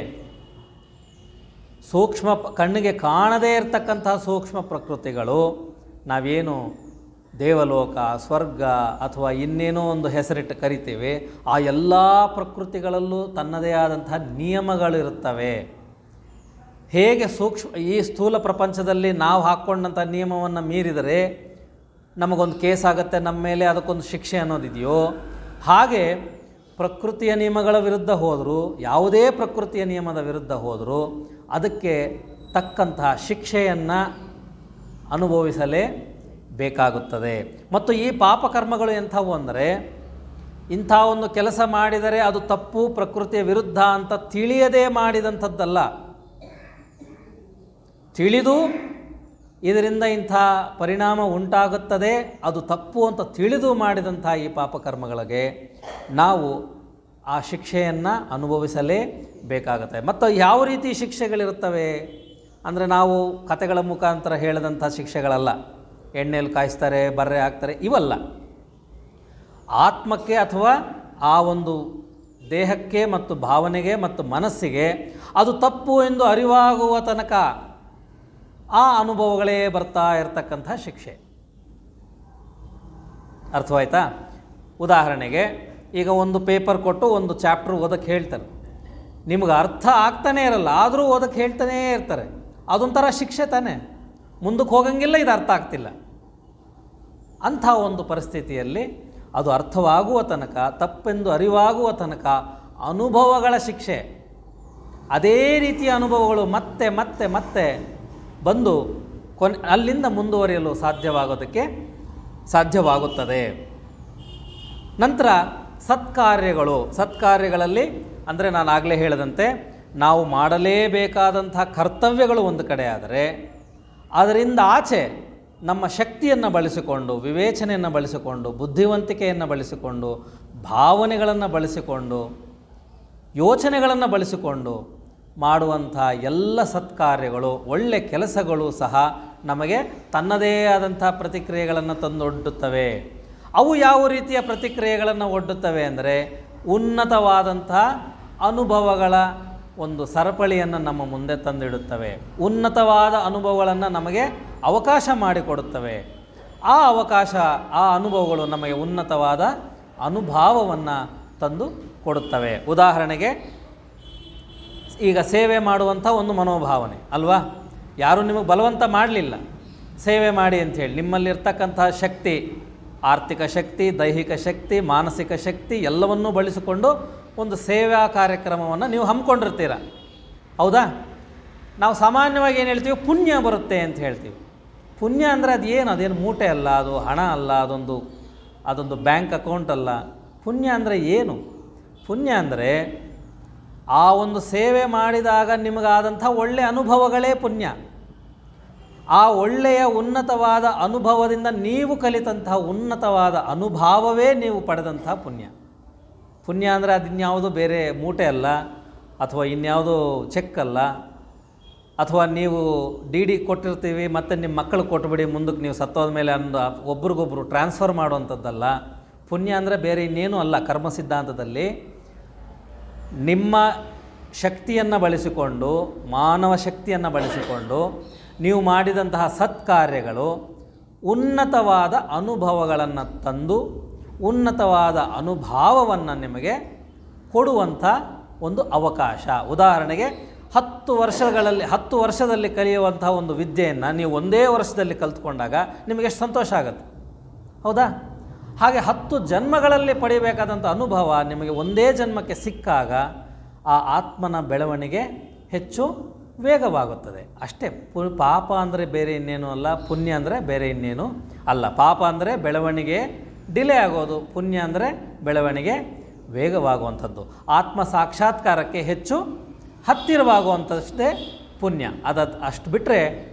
ಕಣ್ಣಿಗೆ ಕಾಣದೇ ಇರತಕ್ಕಂಥ ಸೂಕ್ಷ್ಮ ಪ್ರಕೃತಿಗಳು, ನಾವೇನು ದೇವಲೋಕ, ಸ್ವರ್ಗ ಅಥವಾ ಇನ್ನೇನೋ ಒಂದು ಹೆಸರಿಟ್ಟು ಕರಿತೀವಿ, ಆ ಎಲ್ಲ ಪ್ರಕೃತಿಗಳಲ್ಲೂ ತನ್ನದೇ ಆದಂತಹ ನಿಯಮಗಳಿರುತ್ತವೆ. ಹೇಗೆ ಈ ಸ್ಥೂಲ ಪ್ರಪಂಚದಲ್ಲಿ ನಾವು ಹಾಕ್ಕೊಂಡಂಥ ನಿಯಮವನ್ನು ಮೀರಿದರೆ ನಮಗೊಂದು ಕೇಸ್ ಆಗುತ್ತೆ, ನಮ್ಮ ಮೇಲೆ ಅದಕ್ಕೊಂದು ಶಿಕ್ಷೆ ಅನ್ನೋದಿದೆಯೋ, ಹಾಗೆ ಪ್ರಕೃತಿಯ ನಿಯಮಗಳ ವಿರುದ್ಧ ಹೋದರೂ, ಯಾವುದೇ ಪ್ರಕೃತಿಯ ನಿಯಮದ ವಿರುದ್ಧ ಹೋದರೂ ಅದಕ್ಕೆ ತಕ್ಕಂತಹ ಶಿಕ್ಷೆಯನ್ನು ಅನುಭವಿಸಲೇ ಬೇಕಾಗುತ್ತದೆ. ಮತ್ತು ಈ ಪಾಪಕರ್ಮಗಳು ಎಂಥವು ಅಂದರೆ, ಇಂಥ ಒಂದು ಕೆಲಸ ಮಾಡಿದರೆ ಅದು ತಪ್ಪು, ಪ್ರಕೃತಿಯ ವಿರುದ್ಧ ಅಂತ ತಿಳಿಯದೇ ಮಾಡಿದಂಥದ್ದಲ್ಲ. ತಿಳಿದು ಇದರಿಂದ ಇಂಥ ಪರಿಣಾಮ ಉಂಟಾಗುತ್ತದೆ, ಅದು ತಪ್ಪು ಅಂತ ತಿಳಿದು ಮಾಡಿದಂಥ ಈ ಪಾಪಕರ್ಮಗಳಿಗೆ ನಾವು ಆ ಶಿಕ್ಷೆಯನ್ನು ಅನುಭವಿಸಲೇ ಬೇಕಾಗುತ್ತೆ. ಮತ್ತು ಯಾವ ರೀತಿ ಶಿಕ್ಷೆಗಳಿರುತ್ತವೆ ಅಂದರೆ, ನಾವು ಕತೆಗಳ ಮುಖಾಂತರ ಹೇಳಿದಂಥ ಶಿಕ್ಷೆಗಳಲ್ಲ. ಎಣ್ಣೆಯಲ್ಲಿ ಕಾಯಿಸ್ತಾರೆ, ಬರ್ರೆ ಹಾಕ್ತಾರೆ, ಇವಲ್ಲ. ಆತ್ಮಕ್ಕೆ ಅಥವಾ ಆ ಒಂದು ದೇಹಕ್ಕೆ ಮತ್ತು ಭಾವನೆಗೆ ಮತ್ತು ಮನಸ್ಸಿಗೆ ಅದು ತಪ್ಪು ಎಂದು ಅರಿವಾಗುವ ತನಕ ಆ ಅನುಭವಗಳೇ ಬರ್ತಾ ಇರತಕ್ಕಂಥ ಶಿಕ್ಷೆ. ಅರ್ಥವಾಯ್ತಾ? ಉದಾಹರಣೆಗೆ, ಈಗ ಒಂದು ಪೇಪರ್ ಕೊಟ್ಟು ಒಂದು ಚಾಪ್ಟರ್ ಓದಕ್ಕೆ ಹೇಳ್ತಾರೆ, ನಿಮ್ಗೆ ಅರ್ಥ ಆಗ್ತಾನೇ ಇರಲ್ಲ, ಆದರೂ ಓದಕ್ಕೆ ಹೇಳ್ತಾನೇ ಇರ್ತಾರೆ. ಅದೊಂಥರ ಶಿಕ್ಷೆ ತಾನೇ, ಮುಂದಕ್ಕೆ ಹೋಗಂಗಿಲ್ಲ, ಇದು ಅರ್ಥ ಆಗ್ತಿಲ್ಲ. ಅಂಥ ಒಂದು ಪರಿಸ್ಥಿತಿಯಲ್ಲಿ ಅದು ಅರ್ಥವಾಗುವ ತನಕ, ತಪ್ಪೆಂದು ಅರಿವಾಗುವ ತನಕ ಅನುಭವಗಳ ಶಿಕ್ಷೆ, ಅದೇ ರೀತಿಯ ಅನುಭವಗಳು ಮತ್ತೆ ಮತ್ತೆ ಮತ್ತೆ ಬಂದು ಅಲ್ಲಿಂದ ಮುಂದುವರಿಯಲು ಸಾಧ್ಯವಾಗುತ್ತದೆ. ನಂತರ ಸತ್ಕಾರ್ಯಗಳಲ್ಲಿ ಅಂದರೆ ನಾನು ಆಗಲೇ ಹೇಳಿದಂತೆ, ನಾವು ಮಾಡಲೇಬೇಕಾದಂಥ ಕರ್ತವ್ಯಗಳು ಒಂದು ಕಡೆ ಆದರೆ, ಅದರಿಂದ ಆಚೆ ನಮ್ಮ ಶಕ್ತಿಯನ್ನು ಬಳಸಿಕೊಂಡು, ವಿವೇಚನೆಯನ್ನು ಬಳಸಿಕೊಂಡು, ಬುದ್ಧಿವಂತಿಕೆಯನ್ನು ಬಳಸಿಕೊಂಡು, ಭಾವನೆಗಳನ್ನು ಬಳಸಿಕೊಂಡು, ಯೋಚನೆಗಳನ್ನು ಬಳಸಿಕೊಂಡು ಮಾಡುವಂಥ ಎಲ್ಲ ಸತ್ಕಾರ್ಯಗಳು, ಒಳ್ಳೆಯ ಕೆಲಸಗಳು ಸಹ ನಮಗೆ ತನ್ನದೇ ಆದಂಥ ಪ್ರತಿಕ್ರಿಯೆಗಳನ್ನು ತಂದೊಡ್ಡುತ್ತವೆ. ಅವು ಯಾವ ರೀತಿಯ ಪ್ರತಿಕ್ರಿಯೆಗಳನ್ನು ಒಡ್ಡುತ್ತವೆ ಅಂದರೆ, ಉನ್ನತವಾದಂಥ ಅನುಭವಗಳ ಒಂದು ಸರಪಳಿಯನ್ನು ನಮ್ಮ ಮುಂದೆ ತಂದಿಡುತ್ತವೆ. ಉನ್ನತವಾದ ಅನುಭವಗಳನ್ನು ನಮಗೆ ಅವಕಾಶ ಮಾಡಿಕೊಡುತ್ತವೆ. ಆ ಅನುಭವಗಳು ನಮಗೆ ಉನ್ನತವಾದ ಅನುಭವವನ್ನು ತಂದು ಕೊಡುತ್ತವೆ. ಉದಾಹರಣೆಗೆ, ಈಗ ಸೇವೆ ಮಾಡುವಂಥ ಒಂದು ಮನೋಭಾವನೆ ಅಲ್ವಾ? ಯಾರೂ ನಿಮಗೆ ಬಲವಂತ ಮಾಡಲಿಲ್ಲ ಸೇವೆ ಮಾಡಿ ಅಂಥೇಳಿ. ನಿಮ್ಮಲ್ಲಿರ್ತಕ್ಕಂಥ ಶಕ್ತಿ, ಆರ್ಥಿಕ ಶಕ್ತಿ, ದೈಹಿಕ ಶಕ್ತಿ, ಮಾನಸಿಕ ಶಕ್ತಿ ಎಲ್ಲವನ್ನೂ ಬಳಸಿಕೊಂಡು ಒಂದು ಸೇವಾ ಕಾರ್ಯಕ್ರಮವನ್ನು ನೀವು ಹಮ್ಮಿಕೊಂಡಿರ್ತೀರ, ಹೌದಾ? ನಾವು ಸಾಮಾನ್ಯವಾಗಿ ಏನು ಹೇಳ್ತೀವಿ, ಪುಣ್ಯ ಬರುತ್ತೆ ಅಂತ ಹೇಳ್ತೀವಿ. ಪುಣ್ಯ ಅಂದರೆ ಅದೇನು ಮೂಟೆ ಅಲ್ಲ, ಅದು ಹಣ ಅಲ್ಲ, ಅದೊಂದು ಬ್ಯಾಂಕ್ ಅಕೌಂಟ್ ಅಲ್ಲ. ಪುಣ್ಯ ಅಂದರೆ ಏನು? ಪುಣ್ಯ ಅಂದರೆ ಆ ಒಂದು ಸೇವೆ ಮಾಡಿದಾಗ ನಿಮಗಾದಂಥ ಒಳ್ಳೆಯ ಅನುಭವಗಳೇ ಪುಣ್ಯ. ಆ ಒಳ್ಳೆಯ ಉನ್ನತವಾದ ಅನುಭವದಿಂದ ನೀವು ಕಲಿತಂತಹ ಉನ್ನತವಾದ ಅನುಭವವೇ ನೀವು ಪಡೆದಂಥ ಪುಣ್ಯ. ಪುಣ್ಯ ಅಂದರೆ ಅದಿನ್ಯಾವುದು ಬೇರೆ ಮೂಟೆ ಅಲ್ಲ, ಅಥವಾ ಇನ್ಯಾವುದೋ ಚೆಕ್ ಅಲ್ಲ, ಅಥವಾ ನೀವು ಡಿ ಕೊಟ್ಟಿರ್ತೀವಿ ಮತ್ತು ನಿಮ್ಮ ಮಕ್ಕಳಿಗೆ ಕೊಟ್ಬಿಡಿ ಮುಂದಕ್ಕೆ ನೀವು ಸತ್ತೋದ ಮೇಲೆ ಒಬ್ರಿಗೊಬ್ರು ಟ್ರಾನ್ಸ್ಫರ್ ಮಾಡುವಂಥದ್ದಲ್ಲ. ಪುಣ್ಯ ಅಂದರೆ ಬೇರೆ ಇನ್ನೇನೂ ಅಲ್ಲ. ಕರ್ಮ ಸಿದ್ಧಾಂತದಲ್ಲಿ ನಿಮ್ಮ ಶಕ್ತಿಯನ್ನು ಬಳಸಿಕೊಂಡು, ಮಾನವ ಶಕ್ತಿಯನ್ನು ಬಳಸಿಕೊಂಡು ನೀವು ಮಾಡಿದಂತಹ ಸತ್ಕಾರ್ಯಗಳು ಉನ್ನತವಾದ ಅನುಭವಗಳನ್ನು ತಂದು ಉನ್ನತವಾದ ಅನುಭವವನ್ನು ನಿಮಗೆ ಕೊಡುವಂಥ ಒಂದು ಅವಕಾಶ. ಉದಾಹರಣೆಗೆ 10 ವರ್ಷದಲ್ಲಿ ಕಲಿಯುವಂಥ ಒಂದು ವಿದ್ಯೆಯನ್ನು ನೀವು ಒಂದೇ ವರ್ಷದಲ್ಲಿ ಕಲ್ತ್ಕೊಂಡಾಗ ನಿಮಗೆ ಎಷ್ಟು ಸಂತೋಷ ಆಗುತ್ತೆ, ಹೌದಾ? ಹಾಗೆ 10 ಜನ್ಮಗಳಲ್ಲಿ ಪಡಿಬೇಕಾದಂಥ ಅನುಭವ ನಿಮಗೆ ಒಂದೇ ಜನ್ಮಕ್ಕೆ ಸಿಕ್ಕಾಗ ಆ ಆತ್ಮನ ಬೆಳವಣಿಗೆ ಹೆಚ್ಚು ವೇಗವಾಗುತ್ತದೆ. ಅಷ್ಟೇ. ಪಾಪ ಅಂದರೆ ಬೇರೆ ಇನ್ನೇನು ಅಲ್ಲ, ಪುಣ್ಯ ಅಂದರೆ ಬೇರೆ ಇನ್ನೇನು ಅಲ್ಲ. ಪಾಪ ಅಂದರೆ ಬೆಳವಣಿಗೆ ಡಿಲೇ ಆಗೋದು, ಪುಣ್ಯ ಅಂದರೆ ಬೆಳವಣಿಗೆ ವೇಗವಾಗುವಂಥದ್ದು. ಆತ್ಮ ಸಾಕ್ಷಾತ್ಕಾರಕ್ಕೆ ಹೆಚ್ಚು ಹತ್ತಿರವಾಗುವಂಥಷ್ಟೇ ಪುಣ್ಯ. ಅಷ್ಟು ಬಿಟ್ಟರೆ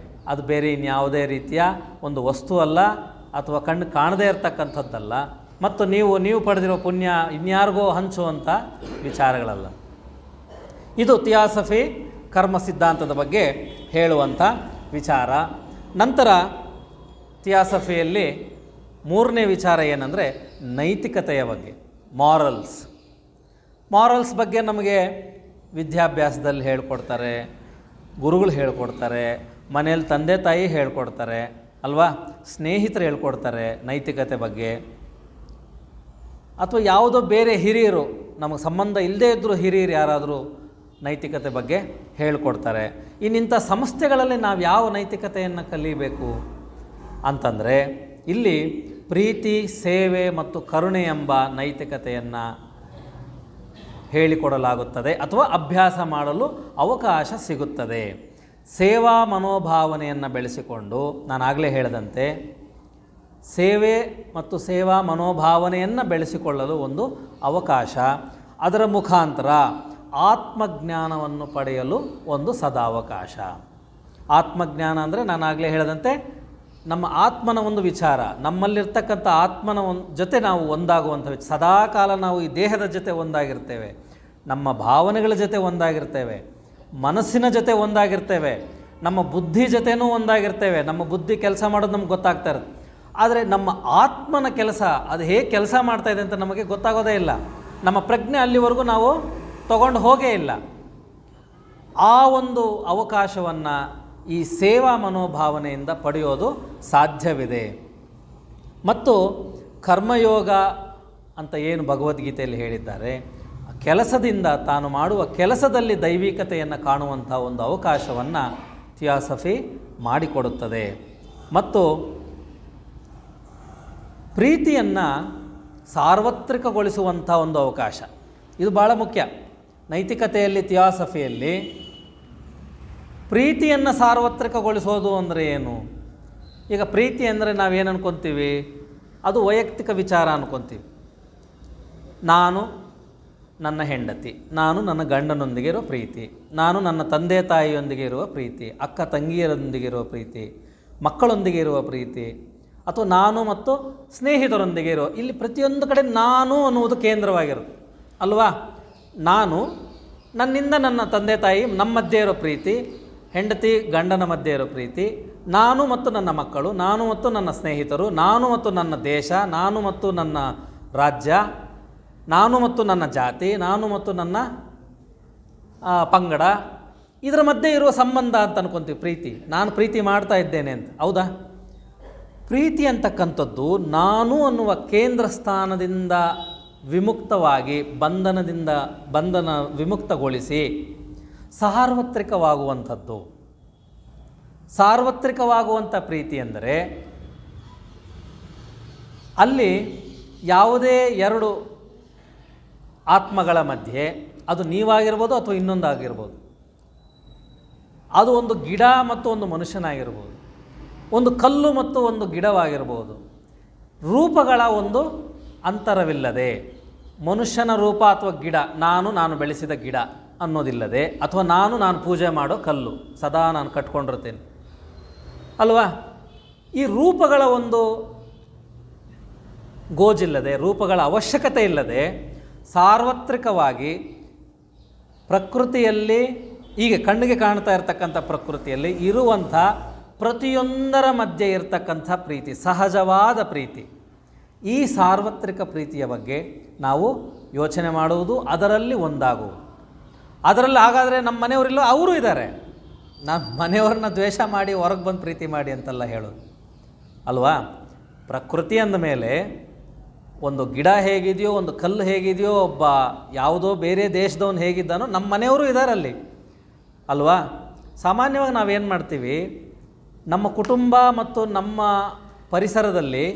ಅದು ಬೇರೆ ಇನ್ಯಾವುದೇ ರೀತಿಯ ಒಂದು ವಸ್ತು ಅಲ್ಲ, ಅಥವಾ ಕಣ್ಣು ಕಾಣದೇ ಇರತಕ್ಕಂಥದ್ದಲ್ಲ. ಮತ್ತು ನೀವು ಪಡೆದಿರೋ ಪುಣ್ಯ ಇನ್ಯಾರಿಗೋ ಹಂಚುವಂಥ ವಿಚಾರಗಳಲ್ಲ. ಇದು ಥಿಯಾಸಫಿ ಕರ್ಮ ಸಿದ್ಧಾಂತದ ಬಗ್ಗೆ ಹೇಳುವಂಥ ವಿಚಾರ. ನಂತರ ಥಿಯಾಸಫಿಯಲ್ಲಿ 3ನೇ ವಿಚಾರ ಏನಂದರೆ ನೈತಿಕತೆಯ ಬಗ್ಗೆ, ಮಾರಲ್ಸ್ ಬಗ್ಗೆ ನಮಗೆ ವಿದ್ಯಾಭ್ಯಾಸದಲ್ಲಿ ಹೇಳ್ಕೊಡ್ತಾರೆ, ಗುರುಗಳು ಹೇಳ್ಕೊಡ್ತಾರೆ, ಮನೇಲಿ ತಂದೆ ತಾಯಿ ಹೇಳ್ಕೊಡ್ತಾರೆ ಅಲ್ವಾ, ಸ್ನೇಹಿತರು ಹೇಳ್ಕೊಡ್ತಾರೆ ನೈತಿಕತೆ ಬಗ್ಗೆ. ಅಥವಾ ಯಾವುದೋ ಬೇರೆ ಹಿರಿಯರು, ನಮಗೆ ಸಂಬಂಧ ಇಲ್ಲದೇ ಇದ್ದರೂ ಹಿರಿಯರು ಯಾರಾದರೂ ನೈತಿಕತೆ ಬಗ್ಗೆ ಹೇಳಿಕೊಡ್ತಾರೆ. ಇನ್ನಿಂಥ ಸಂಸ್ಥೆಗಳಲ್ಲಿ ನಾವು ಯಾವ ನೈತಿಕತೆಯನ್ನು ಕಲಿಬೇಕು ಅಂತಂದರೆ ಇಲ್ಲಿ ಪ್ರೀತಿ, ಸೇವೆ ಮತ್ತು ಕರುಣೆ ಎಂಬ ನೈತಿಕತೆಯನ್ನು ಹೇಳಿಕೊಡಲಾಗುತ್ತದೆ ಅಥವಾ ಅಭ್ಯಾಸ ಮಾಡಲು ಅವಕಾಶ ಸಿಗುತ್ತದೆ. ಸೇವಾ ಮನೋಭಾವನೆಯನ್ನು ಬೆಳೆಸಿಕೊಂಡು, ನಾನಾಗಲೇ ಹೇಳಿದಂತೆ ಸೇವೆ ಮತ್ತು ಸೇವಾ ಮನೋಭಾವನೆಯನ್ನು ಬೆಳೆಸಿಕೊಳ್ಳಲು ಒಂದು ಅವಕಾಶ, ಅದರ ಮುಖಾಂತರ ಆತ್ಮಜ್ಞಾನವನ್ನು ಪಡೆಯಲು ಒಂದು ಸದಾವಕಾಶ. ಆತ್ಮಜ್ಞಾನ ಅಂದರೆ ನಾನಾಗಲೇ ಹೇಳಿದಂತೆ ನಮ್ಮ ಆತ್ಮನ ಒಂದು ವಿಚಾರ, ನಮ್ಮಲ್ಲಿರ್ತಕ್ಕಂಥ ಆತ್ಮನ ಜೊತೆ ನಾವು ಒಂದಾಗುವಂಥ ಸದಾಕಾಲ ನಾವು ಈ ದೇಹದ ಜೊತೆ ಒಂದಾಗಿರ್ತೇವೆ, ನಮ್ಮ ಭಾವನೆಗಳ ಜೊತೆ ಒಂದಾಗಿರ್ತೇವೆ, ಮನಸ್ಸಿನ ಜೊತೆ ಒಂದಾಗಿರ್ತೇವೆ, ನಮ್ಮ ಬುದ್ಧಿ ಜೊತೆನೂ ಒಂದಾಗಿರ್ತೇವೆ. ನಮ್ಮ ಬುದ್ಧಿ ಕೆಲಸ ಮಾಡೋದು ನಮ್ಗೆ ಗೊತ್ತಾಗ್ತಾ ಇರುತ್ತೆ. ಆದರೆ ನಮ್ಮ ಆತ್ಮನ ಕೆಲಸ ಅದು ಹೇಗೆ ಕೆಲಸ ಮಾಡ್ತಾಯಿದೆ ಅಂತ ನಮಗೆ ಗೊತ್ತಾಗೋದೇ ಇಲ್ಲ. ನಮ್ಮ ಪ್ರಜ್ಞೆ ಅಲ್ಲಿವರೆಗೂ ನಾವು ತಗೊಂಡು ಹೋಗೇ ಇಲ್ಲ. ಆ ಒಂದು ಅವಕಾಶವನ್ನು ಈ ಸೇವಾ ಮನೋಭಾವನೆಯಿಂದ ಪಡೆಯೋದು ಸಾಧ್ಯವಿದೆ. ಮತ್ತು ಕರ್ಮಯೋಗ ಅಂತ ಏನು ಭಗವದ್ಗೀತೆಯಲ್ಲಿ ಹೇಳಿದ್ದಾರೆ, ಕೆಲಸದಿಂದ ತಾನು ಮಾಡುವ ಕೆಲಸದಲ್ಲಿ ದೈವಿಕತೆಯನ್ನು ಕಾಣುವಂಥ ಒಂದು ಅವಕಾಶವನ್ನು ಥಿಯಾಸಫಿ ಮಾಡಿಕೊಡುತ್ತದೆ. ಮತ್ತು ಪ್ರೀತಿಯನ್ನು ಸಾರ್ವತ್ರಿಕಗೊಳಿಸುವಂಥ ಒಂದು ಅವಕಾಶ, ಇದು ಭಾಳ ಮುಖ್ಯ. ನೈತಿಕತೆಯಲ್ಲಿ, ಥಿಯಾಸಫಿಯಲ್ಲಿ ಪ್ರೀತಿಯನ್ನು ಸಾರ್ವತ್ರಿಕಗೊಳಿಸೋದು ಅಂದರೆ ಏನು? ಈಗ ಪ್ರೀತಿ ಅಂದರೆ ನಾವೇನು ಅನ್ಕೊತೀವಿ, ಅದು ವೈಯಕ್ತಿಕ ವಿಚಾರ ಅನ್ಕೊತೀವಿ. ನಾನು ನನ್ನ ಹೆಂಡತಿ, ನಾನು ನನ್ನ ಗಂಡನೊಂದಿಗೆ ಇರೋ ಪ್ರೀತಿ, ನಾನು ನನ್ನ ತಂದೆ ತಾಯಿಯೊಂದಿಗೆ ಇರುವ ಪ್ರೀತಿ, ಅಕ್ಕ ತಂಗಿಯರೊಂದಿಗೆ ಇರುವ ಪ್ರೀತಿ, ಮಕ್ಕಳೊಂದಿಗೆ ಇರುವ ಪ್ರೀತಿ, ಅಥವಾ ನಾನು ಮತ್ತು ಸ್ನೇಹಿತರೊಂದಿಗೆ ಇರೋ, ಇಲ್ಲಿ ಪ್ರತಿಯೊಂದು ಕಡೆ ನಾನು ಅನ್ನುವುದು ಕೇಂದ್ರವಾಗಿರುತ್ತೆ ಅಲ್ವಾ? ನಾನು, ನನ್ನಿಂದ ನನ್ನ ತಂದೆ ತಾಯಿ, ನಮ್ಮ ಮಧ್ಯೆ ಇರೋ ಪ್ರೀತಿ, ಹೆಂಡತಿ ಗಂಡನ ಮಧ್ಯೆ ಇರೋ ಪ್ರೀತಿ, ನಾನು ಮತ್ತು ನನ್ನ ಮಕ್ಕಳು, ನಾನು ಮತ್ತು ನನ್ನ ಸ್ನೇಹಿತರು, ನಾನು ಮತ್ತು ನನ್ನ ದೇಶ, ನಾನು ಮತ್ತು ನನ್ನ ರಾಜ್ಯ, ನಾನು ಮತ್ತು ನನ್ನ ಜಾತಿ, ನಾನು ಮತ್ತು ನನ್ನ ಪಂಗಡ, ಇದರ ಮಧ್ಯೆ ಇರುವ ಸಂಬಂಧ ಅಂತ ಅನ್ಕೊತೀವಿ ಪ್ರೀತಿ. ನಾನು ಪ್ರೀತಿ ಮಾಡ್ತಾ ಇದ್ದೇನೆ ಅಂತ. ಹೌದಾ? ಪ್ರೀತಿ ಅಂತಕ್ಕಂಥದ್ದು ನಾನು ಅನ್ನುವ ಕೇಂದ್ರ ಸ್ಥಾನದಿಂದ ವಿಮುಕ್ತವಾಗಿ, ಬಂಧನ ವಿಮುಕ್ತಗೊಳಿಸಿ ಸಾರ್ವತ್ರಿಕವಾಗುವಂಥದ್ದು. ಸಾರ್ವತ್ರಿಕವಾಗುವಂಥ ಪ್ರೀತಿ ಅಂದರೆ ಅಲ್ಲಿ ಯಾವುದೇ ಎರಡು ಆತ್ಮಗಳ ಮಧ್ಯೆ, ಅದು ನೀವಾಗಿರ್ಬೋದು ಅಥವಾ ಇನ್ನೊಂದಾಗಿರ್ಬೋದು, ಅದು ಒಂದು ಗಿಡ ಮತ್ತು ಒಂದು ಮನುಷ್ಯನಾಗಿರ್ಬೋದು, ಒಂದು ಕಲ್ಲು ಮತ್ತು ಒಂದು ಗಿಡವಾಗಿರ್ಬೋದು, ರೂಪಗಳ ಒಂದು ಅಂತರವಿಲ್ಲದೆ, ಮನುಷ್ಯನ ರೂಪ ಅಥವಾ ಗಿಡ, ನಾನು ಬೆಳೆಸಿದ ಗಿಡ ಅನ್ನೋದಿಲ್ಲದೆ, ಅಥವಾ ನಾನು ಪೂಜೆ ಮಾಡೋ ಕಲ್ಲು, ಸದಾ ನಾನು ಕಟ್ಕೊಂಡಿರ್ತೇನೆ ಅಲ್ವಾ? ಈ ರೂಪಗಳ ಒಂದು ಗೋಜಿಲ್ಲದೆ, ರೂಪಗಳ ಅವಶ್ಯಕತೆ ಇಲ್ಲದೆ, ಸಾರ್ವತ್ರಿಕವಾಗಿ ಪ್ರಕೃತಿಯಲ್ಲಿ, ಈಗ ಕಣ್ಣಿಗೆ ಕಾಣ್ತಾ ಇರತಕ್ಕಂಥ ಪ್ರಕೃತಿಯಲ್ಲಿ ಇರುವಂಥ ಪ್ರತಿಯೊಂದರ ಮಧ್ಯೆ ಇರತಕ್ಕಂಥ ಪ್ರೀತಿ, ಸಹಜವಾದ ಪ್ರೀತಿ. ಈ ಸಾರ್ವತ್ರಿಕ ಪ್ರೀತಿಯ ಬಗ್ಗೆ ನಾವು ಯೋಚನೆ ಮಾಡುವುದು, ಅದರಲ್ಲಿ ಒಂದಾಗುವುದು. ಅದರಲ್ಲಿ ಹಾಗಾದರೆ ನಮ್ಮ ಮನೆಯವರಿಲ್ಲ, ಅವರು ಇದ್ದಾರೆ. ನಮ್ಮ ಮನೆಯವ್ರನ್ನ ದ್ವೇಷ ಮಾಡಿ ಹೊರಗೆ ಬಂದು ಪ್ರೀತಿ ಮಾಡಿ ಅಂತೆಲ್ಲ ಹೇಳೋದು ಅಲ್ವಾ? ಪ್ರಕೃತಿ ಅಂದ ಮೇಲೆ ಒಂದು ಗಿಡ ಹೇಗಿದೆಯೋ, ಒಂದು ಕಲ್ಲು ಹೇಗಿದೆಯೋ, ಒಬ್ಬ ಯಾವುದೋ ಬೇರೆ ದೇಶದವನು ಹೇಗಿದ್ದಾನೋ ನಮ್ಮ ಮನೆಯವರು ಇದ್ದಾರಲ್ಲಿ ಅಲ್ವಾ? ಸಾಮಾನ್ಯವಾಗಿ ನಾವೇನು ಮಾಡ್ತೀವಿ, ನಮ್ಮ ಕುಟುಂಬ ಮತ್ತು ನಮ್ಮ ಪರಿಸರದಲ್ಲಿ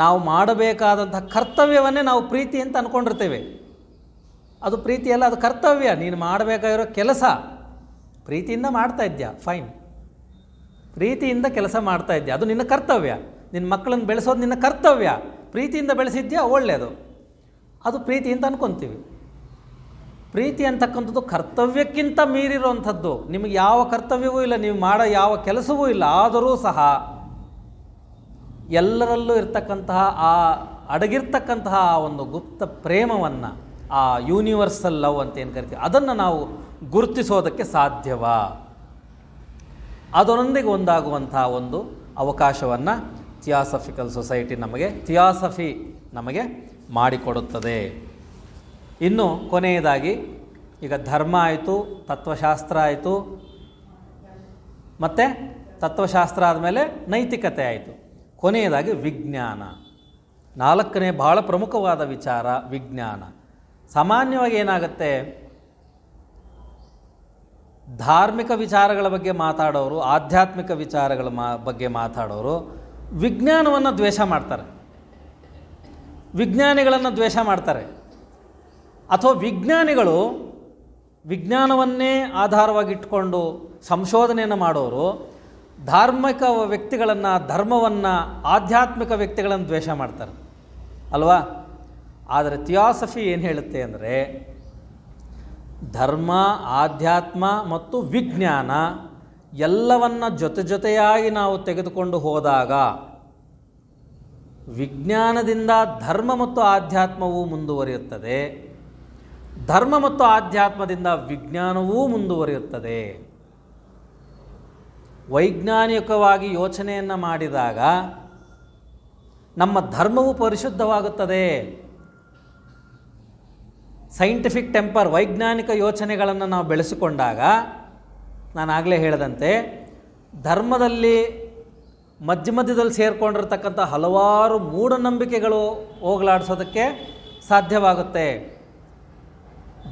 ನಾವು ಮಾಡಬೇಕಾದಂಥ ಕರ್ತವ್ಯವನ್ನೇ ನಾವು ಪ್ರೀತಿ ಅಂತ ಅಂದ್ಕೊಂಡಿರ್ತೇವೆ. ಅದು ಪ್ರೀತಿಯಲ್ಲ, ಅದು ಕರ್ತವ್ಯ. ನೀನು ಮಾಡಬೇಕಾಗಿರೋ ಕೆಲಸ ಪ್ರೀತಿಯಿಂದ ಮಾಡ್ತಾ ಇದ್ಯಾ, ಫೈನ್, ಪ್ರೀತಿಯಿಂದ ಕೆಲಸ ಮಾಡ್ತಾ ಇದ್ಯಾ, ಅದು ನಿನ್ನ ಕರ್ತವ್ಯ. ನಿನ್ನ ಮಕ್ಕಳನ್ನು ಬೆಳೆಸೋದು ನಿನ್ನ ಕರ್ತವ್ಯ. ಪ್ರೀತಿಯಿಂದ ಬೆಳೆಸಿದ್ಯಾ, ಒಳ್ಳೆಯದು, ಅದು ಪ್ರೀತಿ ಅಂತ ಅಂದ್ಕೊತೀವಿ. ಪ್ರೀತಿ ಅಂತಕ್ಕಂಥದ್ದು ಕರ್ತವ್ಯಕ್ಕಿಂತ ಮೀರಿರುವಂಥದ್ದು. ನಿಮಗೆ ಯಾವ ಕರ್ತವ್ಯವೂ ಇಲ್ಲ, ನೀವು ಮಾಡೋ ಯಾವ ಕೆಲಸವೂ ಇಲ್ಲ, ಆದರೂ ಸಹ ಎಲ್ಲರಲ್ಲೂ ಇರ್ತಕ್ಕಂತಹ ಆ ಅಡಗಿರ್ತಕ್ಕಂತಹ ಒಂದು ಗುಪ್ತ ಪ್ರೇಮವನ್ನು, ಆ ಯೂನಿವರ್ಸಲ್ ಲವ್ ಅಂತ ಏನು ಕರಿತೀವಿ, ಅದನ್ನು ನಾವು ಗುರುತಿಸೋದಕ್ಕೆ ಸಾಧ್ಯವಾ? ಅದರೊಂದಿಗೆ ಒಂದಾಗುವಂಥ ಒಂದು ಅವಕಾಶವನ್ನು ಥಿಯಾಸಫಿಕಲ್ ಸೊಸೈಟಿ ಥಿಯಾಸಫಿ ನಮಗೆ ಮಾಡಿಕೊಡುತ್ತದೆ. ಇನ್ನು ಕೊನೆಯದಾಗಿ, ಈಗ ಧರ್ಮ ಆಯಿತು, ತತ್ವಶಾಸ್ತ್ರ ಆಯಿತು, ಮತ್ತು ತತ್ವಶಾಸ್ತ್ರ ಆದಮೇಲೆ ನೈತಿಕತೆ ಆಯಿತು. ಕೊನೆಯದಾಗಿ ವಿಜ್ಞಾನ, ನಾಲ್ಕನೇ ಬಹಳ ಪ್ರಮುಖವಾದ ವಿಚಾರ ವಿಜ್ಞಾನ. ಸಾಮಾನ್ಯವಾಗಿ ಏನಾಗುತ್ತೆ, ಧಾರ್ಮಿಕ ವಿಚಾರಗಳ ಬಗ್ಗೆ ಮಾತಾಡೋರು, ಆಧ್ಯಾತ್ಮಿಕ ವಿಚಾರಗಳ ಬಗ್ಗೆ ಮಾತಾಡೋರು ವಿಜ್ಞಾನವನ್ನು ದ್ವೇಷ ಮಾಡ್ತಾರೆ, ವಿಜ್ಞಾನಿಗಳನ್ನು ದ್ವೇಷ ಮಾಡ್ತಾರೆ. ಅಥವಾ ವಿಜ್ಞಾನಿಗಳು ವಿಜ್ಞಾನವನ್ನೇ ಆಧಾರವಾಗಿಟ್ಕೊಂಡು ಸಂಶೋಧನೆಯನ್ನು ಮಾಡೋರು ಧಾರ್ಮಿಕ ವ್ಯಕ್ತಿಗಳನ್ನು, ಧರ್ಮವನ್ನು, ಆಧ್ಯಾತ್ಮಿಕ ವ್ಯಕ್ತಿಗಳನ್ನು ದ್ವೇಷ ಮಾಡ್ತಾರೆ ಅಲ್ವಾ. ಆದರೆ ಥಿಯಾಸಫಿ ಏನು ಹೇಳುತ್ತೆ ಅಂದರೆ ಧರ್ಮ, ಆಧ್ಯಾತ್ಮ ಮತ್ತು ವಿಜ್ಞಾನ ಎಲ್ಲವನ್ನ ಜೊತೆಯಾಗಿ ನಾವು ತೆಗೆದುಕೊಂಡು ಹೋದಾಗ ವಿಜ್ಞಾನದಿಂದ ಧರ್ಮ ಮತ್ತು ಆಧ್ಯಾತ್ಮವೂ ಮುಂದುವರಿಯುತ್ತದೆ, ಧರ್ಮ ಮತ್ತು ಆಧ್ಯಾತ್ಮದಿಂದ ವಿಜ್ಞಾನವೂ ಮುಂದುವರಿಯುತ್ತದೆ. ವೈಜ್ಞಾನಿಕವಾಗಿ ಯೋಚನೆಯನ್ನು ಮಾಡಿದಾಗ ನಮ್ಮ ಧರ್ಮವು ಪರಿಶುದ್ಧವಾಗುತ್ತದೆ. ಸೈಂಟಿಫಿಕ್ ಟೆಂಪರ್, ವೈಜ್ಞಾನಿಕ ಯೋಚನೆಗಳನ್ನು ನಾವು ಬೆಳೆಸಿಕೊಂಡಾಗ, ನಾನು ಆಗಲೇ ಹೇಳಿದಂತೆ ಧರ್ಮದಲ್ಲಿ ಮಧ್ಯದಲ್ಲಿ ಸೇರಿಕೊಂಡಿರ್ತಕ್ಕಂಥ ಹಲವಾರು ಮೂಢನಂಬಿಕೆಗಳು ಹೋಗಲಾಡಿಸೋದಕ್ಕೆ ಸಾಧ್ಯವಾಗುತ್ತೆ.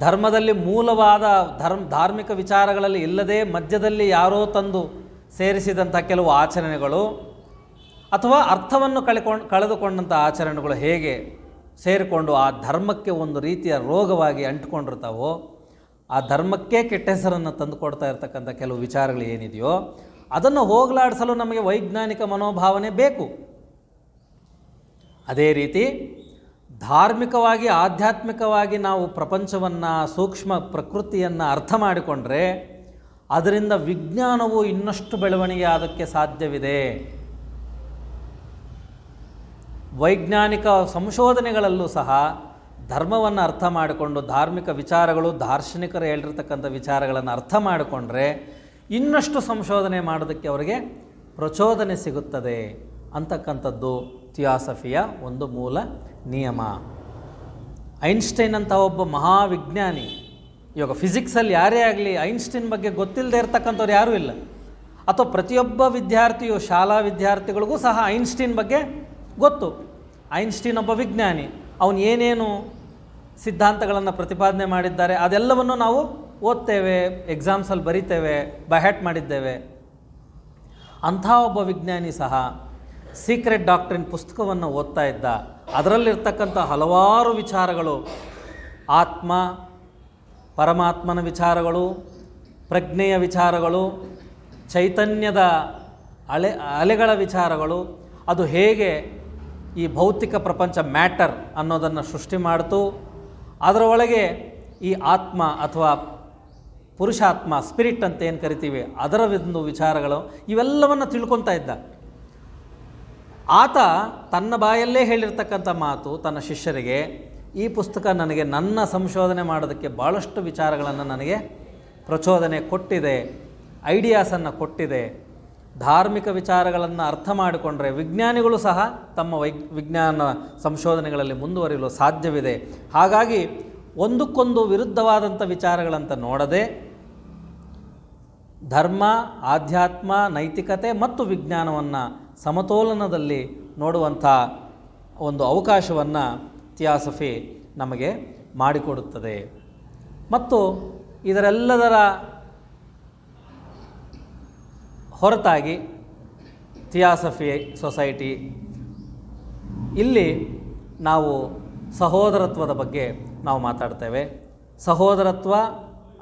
ಧರ್ಮದಲ್ಲಿ ಮೂಲವಾದ ಧಾರ್ಮಿಕ ವಿಚಾರಗಳಲ್ಲಿ ಇಲ್ಲದೆ ಮಧ್ಯದಲ್ಲಿ ಯಾರೋ ತಂದು ಸೇರಿಸಿದಂಥ ಕೆಲವು ಆಚರಣೆಗಳು ಅಥವಾ ಅರ್ಥವನ್ನು ಕಳೆದುಕೊಂಡಂಥ ಆಚರಣೆಗಳು ಹೇಗೆ ಸೇರಿಕೊಂಡು ಆ ಧರ್ಮಕ್ಕೆ ಒಂದು ರೀತಿಯ ರೋಗವಾಗಿ ಅಂಟಿಕೊಂಡಿರ್ತಾವೋ, ಆ ಧರ್ಮಕ್ಕೆ ಕೆಟ್ಟ ಹೆಸರನ್ನು ತಂದುಕೊಡ್ತಾ ಇರ್ತಕ್ಕಂಥ ಕೆಲವು ವಿಚಾರಗಳು ಏನಿದೆಯೋ ಅದನ್ನು ಹೋಗಲಾಡಿಸಲು ನಮಗೆ ವೈಜ್ಞಾನಿಕ ಮನೋಭಾವನೆ ಬೇಕು. ಅದೇ ರೀತಿ ಧಾರ್ಮಿಕವಾಗಿ, ಆಧ್ಯಾತ್ಮಿಕವಾಗಿ ನಾವು ಪ್ರಪಂಚವನ್ನು, ಸೂಕ್ಷ್ಮ ಪ್ರಕೃತಿಯನ್ನು ಅರ್ಥ ಮಾಡಿಕೊಂಡ್ರೆ ಅದರಿಂದ ವಿಜ್ಞಾನವು ಇನ್ನಷ್ಟು ಬೆಳವಣಿಗೆ ಆಗೋಕ್ಕೆ ಸಾಧ್ಯವಿದೆ. ವೈಜ್ಞಾನಿಕ ಸಂಶೋಧನೆಗಳಲ್ಲೂ ಸಹ ಧರ್ಮವನ್ನು ಅರ್ಥ ಮಾಡಿಕೊಂಡು, ಧಾರ್ಮಿಕ ವಿಚಾರಗಳು, ದಾರ್ಶನಿಕರು ಹೇಳಿರ್ತಕ್ಕಂಥ ವಿಚಾರಗಳನ್ನು ಅರ್ಥ ಮಾಡಿಕೊಂಡ್ರೆ ಇನ್ನಷ್ಟು ಸಂಶೋಧನೆ ಮಾಡೋದಕ್ಕೆ ಅವರಿಗೆ ಪ್ರಚೋದನೆ ಸಿಗುತ್ತದೆ ಅಂತಕ್ಕಂಥದ್ದು ಥಿಯಾಸಫಿಯ ಒಂದು ಮೂಲ ನಿಯಮ. ಐನ್ಸ್ಟೈನ್ ಅಂತ ಒಬ್ಬ ಮಹಾವಿಜ್ಞಾನಿ, ಇವಾಗ ಫಿಸಿಕ್ಸಲ್ಲಿ ಯಾರೇ ಆಗಲಿ ಐನ್ಸ್ಟೈನ್ ಬಗ್ಗೆ ಗೊತ್ತಿಲ್ಲದೆ ಇರತಕ್ಕಂಥವ್ರು ಯಾರೂ ಇಲ್ಲ. ಅಥವಾ ಪ್ರತಿಯೊಬ್ಬ ವಿದ್ಯಾರ್ಥಿಯು, ಶಾಲಾ ವಿದ್ಯಾರ್ಥಿಗಳಿಗೂ ಸಹ ಐನ್ಸ್ಟೈನ್ ಬಗ್ಗೆ ಗೊತ್ತು. ಐನ್ಸ್ಟೈನ್ ಒಬ್ಬ ವಿಜ್ಞಾನಿ, ಅವನು ಏನೇನು ಸಿದ್ಧಾಂತಗಳನ್ನು ಪ್ರತಿಪಾದನೆ ಮಾಡಿದ್ದಾರೆ ಅದೆಲ್ಲವನ್ನು ನಾವು ಓದ್ತೇವೆ, ಎಕ್ಸಾಮ್ಸಲ್ಲಿ ಬರಿತೇವೆ, ಬೈಹ್ಯಾಟ್ ಮಾಡಿದ್ದೇವೆ. ಅಂಥ ಒಬ್ಬ ವಿಜ್ಞಾನಿ ಸಹ ಸೀಕ್ರೆಟ್ ಡಾಕ್ಟ್ರಿನ್ ಪುಸ್ತಕವನ್ನು ಓದ್ತಾ ಇದ್ದ. ಅದರಲ್ಲಿರ್ತಕ್ಕಂಥ ಹಲವಾರು ವಿಚಾರಗಳು, ಆತ್ಮ, ಪರಮಾತ್ಮನ ವಿಚಾರಗಳು, ಪ್ರಜ್ಞೆಯ ವಿಚಾರಗಳು, ಚೈತನ್ಯದ ಅಲೆಗಳ ವಿಚಾರಗಳು, ಅದು ಹೇಗೆ ಈ ಭೌತಿಕ ಪ್ರಪಂಚ ಮ್ಯಾಟರ್ ಅನ್ನೋದನ್ನು ಸೃಷ್ಟಿ ಮಾಡ್ತು, ಅದರ ಒಳಗೆ ಈ ಆತ್ಮ ಅಥವಾ ಪುರುಷಾತ್ಮ, ಸ್ಪಿರಿಟ್ ಅಂತ ಏನು ಕರಿತೀವಿ, ಅದರ ಒಂದು ವಿಚಾರಗಳು, ಇವೆಲ್ಲವನ್ನು ತಿಳ್ಕೊತಾ ಇದ್ದ. ಆತ ತನ್ನ ಬಾಯಲ್ಲೇ ಹೇಳಿರ್ತಕ್ಕಂಥ ಮಾತು ತನ್ನ ಶಿಷ್ಯರಿಗೆ, ಈ ಪುಸ್ತಕ ನನಗೆ ನನ್ನ ಸಂಶೋಧನೆ ಮಾಡೋದಕ್ಕೆ ಭಾಳಷ್ಟು ವಿಚಾರಗಳನ್ನು ನನಗೆ ಪ್ರಚೋದನೆ ಕೊಟ್ಟಿದೆ, ಐಡಿಯಾಸನ್ನು ಕೊಟ್ಟಿದೆ. ಧಾರ್ಮಿಕ ವಿಚಾರಗಳನ್ನು ಅರ್ಥ ಮಾಡಿಕೊಂಡ್ರೆ ವಿಜ್ಞಾನಿಗಳು ಸಹ ತಮ್ಮ ವಿಜ್ಞಾನ ಸಂಶೋಧನೆಗಳಲ್ಲಿ ಮುಂದುವರಿಯಲು ಸಾಧ್ಯವಿದೆ. ಹಾಗಾಗಿ ಒಂದಕ್ಕೊಂದು ವಿರುದ್ಧವಾದಂಥ ವಿಚಾರಗಳಂತ ನೋಡದೆ ಧರ್ಮ, ಆಧ್ಯಾತ್ಮ, ನೈತಿಕತೆ ಮತ್ತು ವಿಜ್ಞಾನವನ್ನು ಸಮತೋಲನದಲ್ಲಿ ನೋಡುವಂಥ ಒಂದು ಅವಕಾಶವನ್ನು ಥಿಯಾಸಫಿ ನಮಗೆ ಮಾಡಿಕೊಡುತ್ತದೆ. ಮತ್ತು ಇದರೆಲ್ಲದರ ಹೊರತಾಗಿ ಥಿಯಾಸಫಿ ಸೊಸೈಟಿ ಇಲ್ಲಿ ನಾವು ಸಹೋದರತ್ವದ ಬಗ್ಗೆ ನಾವು ಮಾತಾಡ್ತೇವೆ. ಸಹೋದರತ್ವ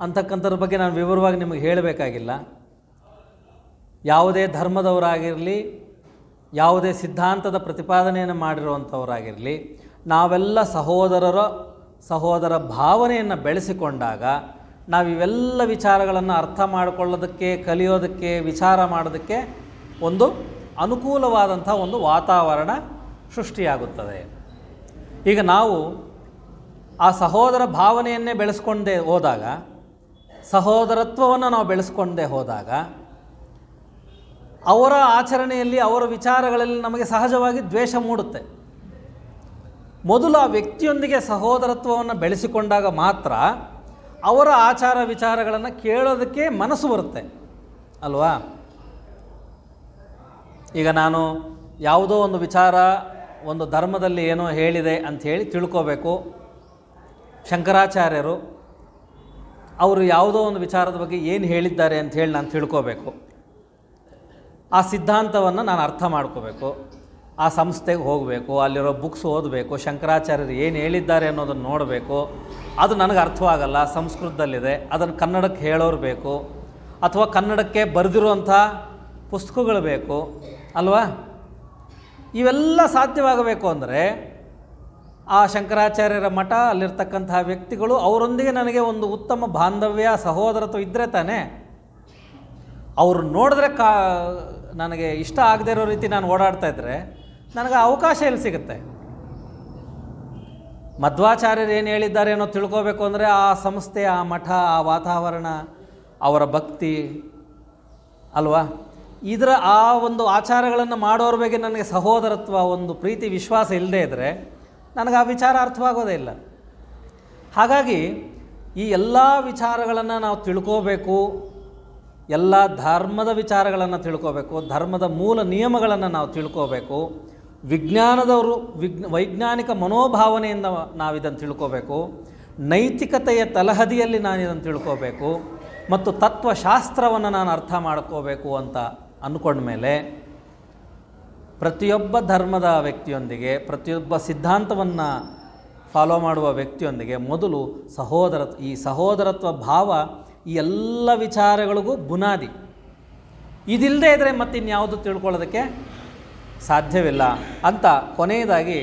ಅಂತಕ್ಕಂಥದ್ರ ಬಗ್ಗೆ ನಾನು ವಿವರವಾಗಿ ನಿಮಗೆ ಹೇಳಬೇಕಾಗಿಲ್ಲ. ಯಾವುದೇ ಧರ್ಮದವರಾಗಿರಲಿ, ಯಾವುದೇ ಸಿದ್ಧಾಂತದ ಪ್ರತಿಪಾದನೆಯನ್ನು ಮಾಡಿರುವಂಥವರಾಗಿರಲಿ, ನಾವೆಲ್ಲ ಸಹೋದರ ಭಾವನೆಯನ್ನು ಬೆಳೆಸಿಕೊಂಡಾಗ ನಾವಿವೆಲ್ಲ ವಿಚಾರಗಳನ್ನು ಅರ್ಥ ಮಾಡಿಕೊಳ್ಳೋದಕ್ಕೆ, ಕಲಿಯೋದಕ್ಕೆ, ವಿಚಾರ ಮಾಡೋದಕ್ಕೆ ಒಂದು ಅನುಕೂಲವಾದಂಥ ಒಂದು ವಾತಾವರಣ ಸೃಷ್ಟಿಯಾಗುತ್ತದೆ. ಈಗ ನಾವು ಆ ಸಹೋದರ ಭಾವನೆಯನ್ನೇ ಬೆಳೆಸ್ಕೊಂಡೇ ಹೋದಾಗ, ಸಹೋದರತ್ವವನ್ನು ನಾವು ಬೆಳೆಸ್ಕೊಂಡೇ ಹೋದಾಗ ಅವರ ಆಚರಣೆಯಲ್ಲಿ, ಅವರ ವಿಚಾರಗಳಲ್ಲಿ ನಮಗೆ ಸಹಜವಾಗಿ ದ್ವೇಷ ಮೂಡುತ್ತೆ. ಮೊದಲು ಆ ವ್ಯಕ್ತಿಯೊಂದಿಗೆ ಸಹೋದರತ್ವವನ್ನು ಬೆಳೆಸಿಕೊಂಡಾಗ ಮಾತ್ರ ಅವರ ಆಚಾರ ವಿಚಾರಗಳನ್ನು ಕೇಳೋದಕ್ಕೆ ಮನಸ್ಸು ಬರುತ್ತೆ ಅಲ್ವಾ. ಈಗ ನಾನು ಯಾವುದೋ ಒಂದು ವಿಚಾರ, ಒಂದು ಧರ್ಮದಲ್ಲಿ ಏನೋ ಹೇಳಿದೆ ಅಂಥೇಳಿ ತಿಳ್ಕೋಬೇಕು. ಶಂಕರಾಚಾರ್ಯರು ಅವರು ಯಾವುದೋ ಒಂದು ವಿಚಾರದ ಬಗ್ಗೆ ಏನು ಹೇಳಿದ್ದಾರೆ ಅಂತ ಹೇಳಿ ನಾನು ತಿಳ್ಕೋಬೇಕು. ಆ ಸಿದ್ಧಾಂತವನ್ನು ನಾನು ಅರ್ಥ ಮಾಡ್ಕೋಬೇಕು. ಆ ಸಂಸ್ಥೆಗೆ ಹೋಗಬೇಕು, ಅಲ್ಲಿರೋ ಬುಕ್ಸ್ ಓದಬೇಕು, ಶಂಕರಾಚಾರ್ಯರು ಏನು ಹೇಳಿದ್ದಾರೆ ಅನ್ನೋದನ್ನು ನೋಡಬೇಕು. ಅದು ನನಗೆ ಅರ್ಥವಾಗಲ್ಲ, ಸಂಸ್ಕೃತದಲ್ಲಿದೆ, ಅದನ್ನು ಕನ್ನಡಕ್ಕೆ ಹೇಳೋರು ಬೇಕು, ಅಥವಾ ಕನ್ನಡಕ್ಕೆ ಬರೆದಿರುವಂಥ ಪುಸ್ತಕಗಳು ಬೇಕು ಅಲ್ವಾ? ಇವೆಲ್ಲ ಸಾಧ್ಯವಾಗಬೇಕು ಅಂದರೆ ಆ ಶಂಕರಾಚಾರ್ಯರ ಮಠ, ಅಲ್ಲಿರ್ತಕ್ಕಂತಹ ವ್ಯಕ್ತಿಗಳು, ಅವರೊಂದಿಗೆ ನನಗೆ ಒಂದು ಉತ್ತಮ ಬಾಂಧವ್ಯ, ಸಹೋದರತ್ವ ಇದ್ದರೆ ತಾನೇ. ಅವರು ನೋಡಿದ್ರೆ ನನಗೆ ಇಷ್ಟ ಆಗದೇ ಇರೋ ರೀತಿ ನಾನು ಓಡಾಡ್ತಾ ಇದ್ದರೆ ನನಗೆ ಅವಕಾಶ ಎಲ್ಲಿ ಸಿಗುತ್ತೆ? ಮಧ್ವಾಚಾರ್ಯರು ಏನು ಹೇಳಿದ್ದಾರೆ ಅನ್ನೋ ತಿಳ್ಕೋಬೇಕು ಅಂದರೆ ಆ ಸಂಸ್ಥೆ, ಆ ಮಠ, ಆ ವಾತಾವರಣ, ಅವರ ಭಕ್ತಿ ಅಲ್ವಾ, ಇದರ ಆ ಒಂದು ಆಚಾರಗಳನ್ನು ಮಾಡೋರ ಬಗ್ಗೆ ನನಗೆ ಸಹೋದರತ್ವ, ಒಂದು ಪ್ರೀತಿ, ವಿಶ್ವಾಸ ಇಲ್ಲದೇ ಇದ್ದರೆ ನನಗೆ ಆ ವಿಚಾರ ಅರ್ಥವಾಗೋದೇ ಇಲ್ಲ. ಹಾಗಾಗಿ ಈ ಎಲ್ಲ ವಿಚಾರಗಳನ್ನು ನಾವು ತಿಳ್ಕೋಬೇಕು, ಎಲ್ಲ ಧರ್ಮದ ವಿಚಾರಗಳನ್ನು ತಿಳ್ಕೋಬೇಕು, ಧರ್ಮದ ಮೂಲ ನಿಯಮಗಳನ್ನು ನಾವು ತಿಳ್ಕೋಬೇಕು, ವಿಜ್ಞಾನದವರು ವೈಜ್ಞಾನಿಕ ಮನೋಭಾವನೆಯಿಂದ ನಾವಿದನ್ನು ತಿಳ್ಕೋಬೇಕು, ನೈತಿಕತೆಯ ತಲಹದಿಯಲ್ಲಿ ನಾನು ಇದನ್ನು ತಿಳ್ಕೋಬೇಕು, ಮತ್ತು ತತ್ವಶಾಸ್ತ್ರವನ್ನು ನಾನು ಅರ್ಥ ಮಾಡ್ಕೋಬೇಕು ಅಂತ ಅಂದ್ಕೊಂಡ್ಮೇಲೆ ಪ್ರತಿಯೊಬ್ಬ ಧರ್ಮದ ವ್ಯಕ್ತಿಯೊಂದಿಗೆ, ಪ್ರತಿಯೊಬ್ಬ ಸಿದ್ಧಾಂತವನ್ನು ಫಾಲೋ ಮಾಡುವ ವ್ಯಕ್ತಿಯೊಂದಿಗೆ ಮೊದಲು ಈ ಸಹೋದರತ್ವ ಭಾವ ಈ ಎಲ್ಲ ವಿಚಾರಗಳಿಗೂ ಬುನಾದಿ. ಇದಿಲ್ಲದೆ ಇದ್ದರೆ ಮತ್ತಿನ್ಯಾವುದು ತಿಳ್ಕೊಳ್ಳೋದಕ್ಕೆ ಸಾಧ್ಯವಿಲ್ಲ ಅಂತ ಕೊನೆಯದಾಗಿ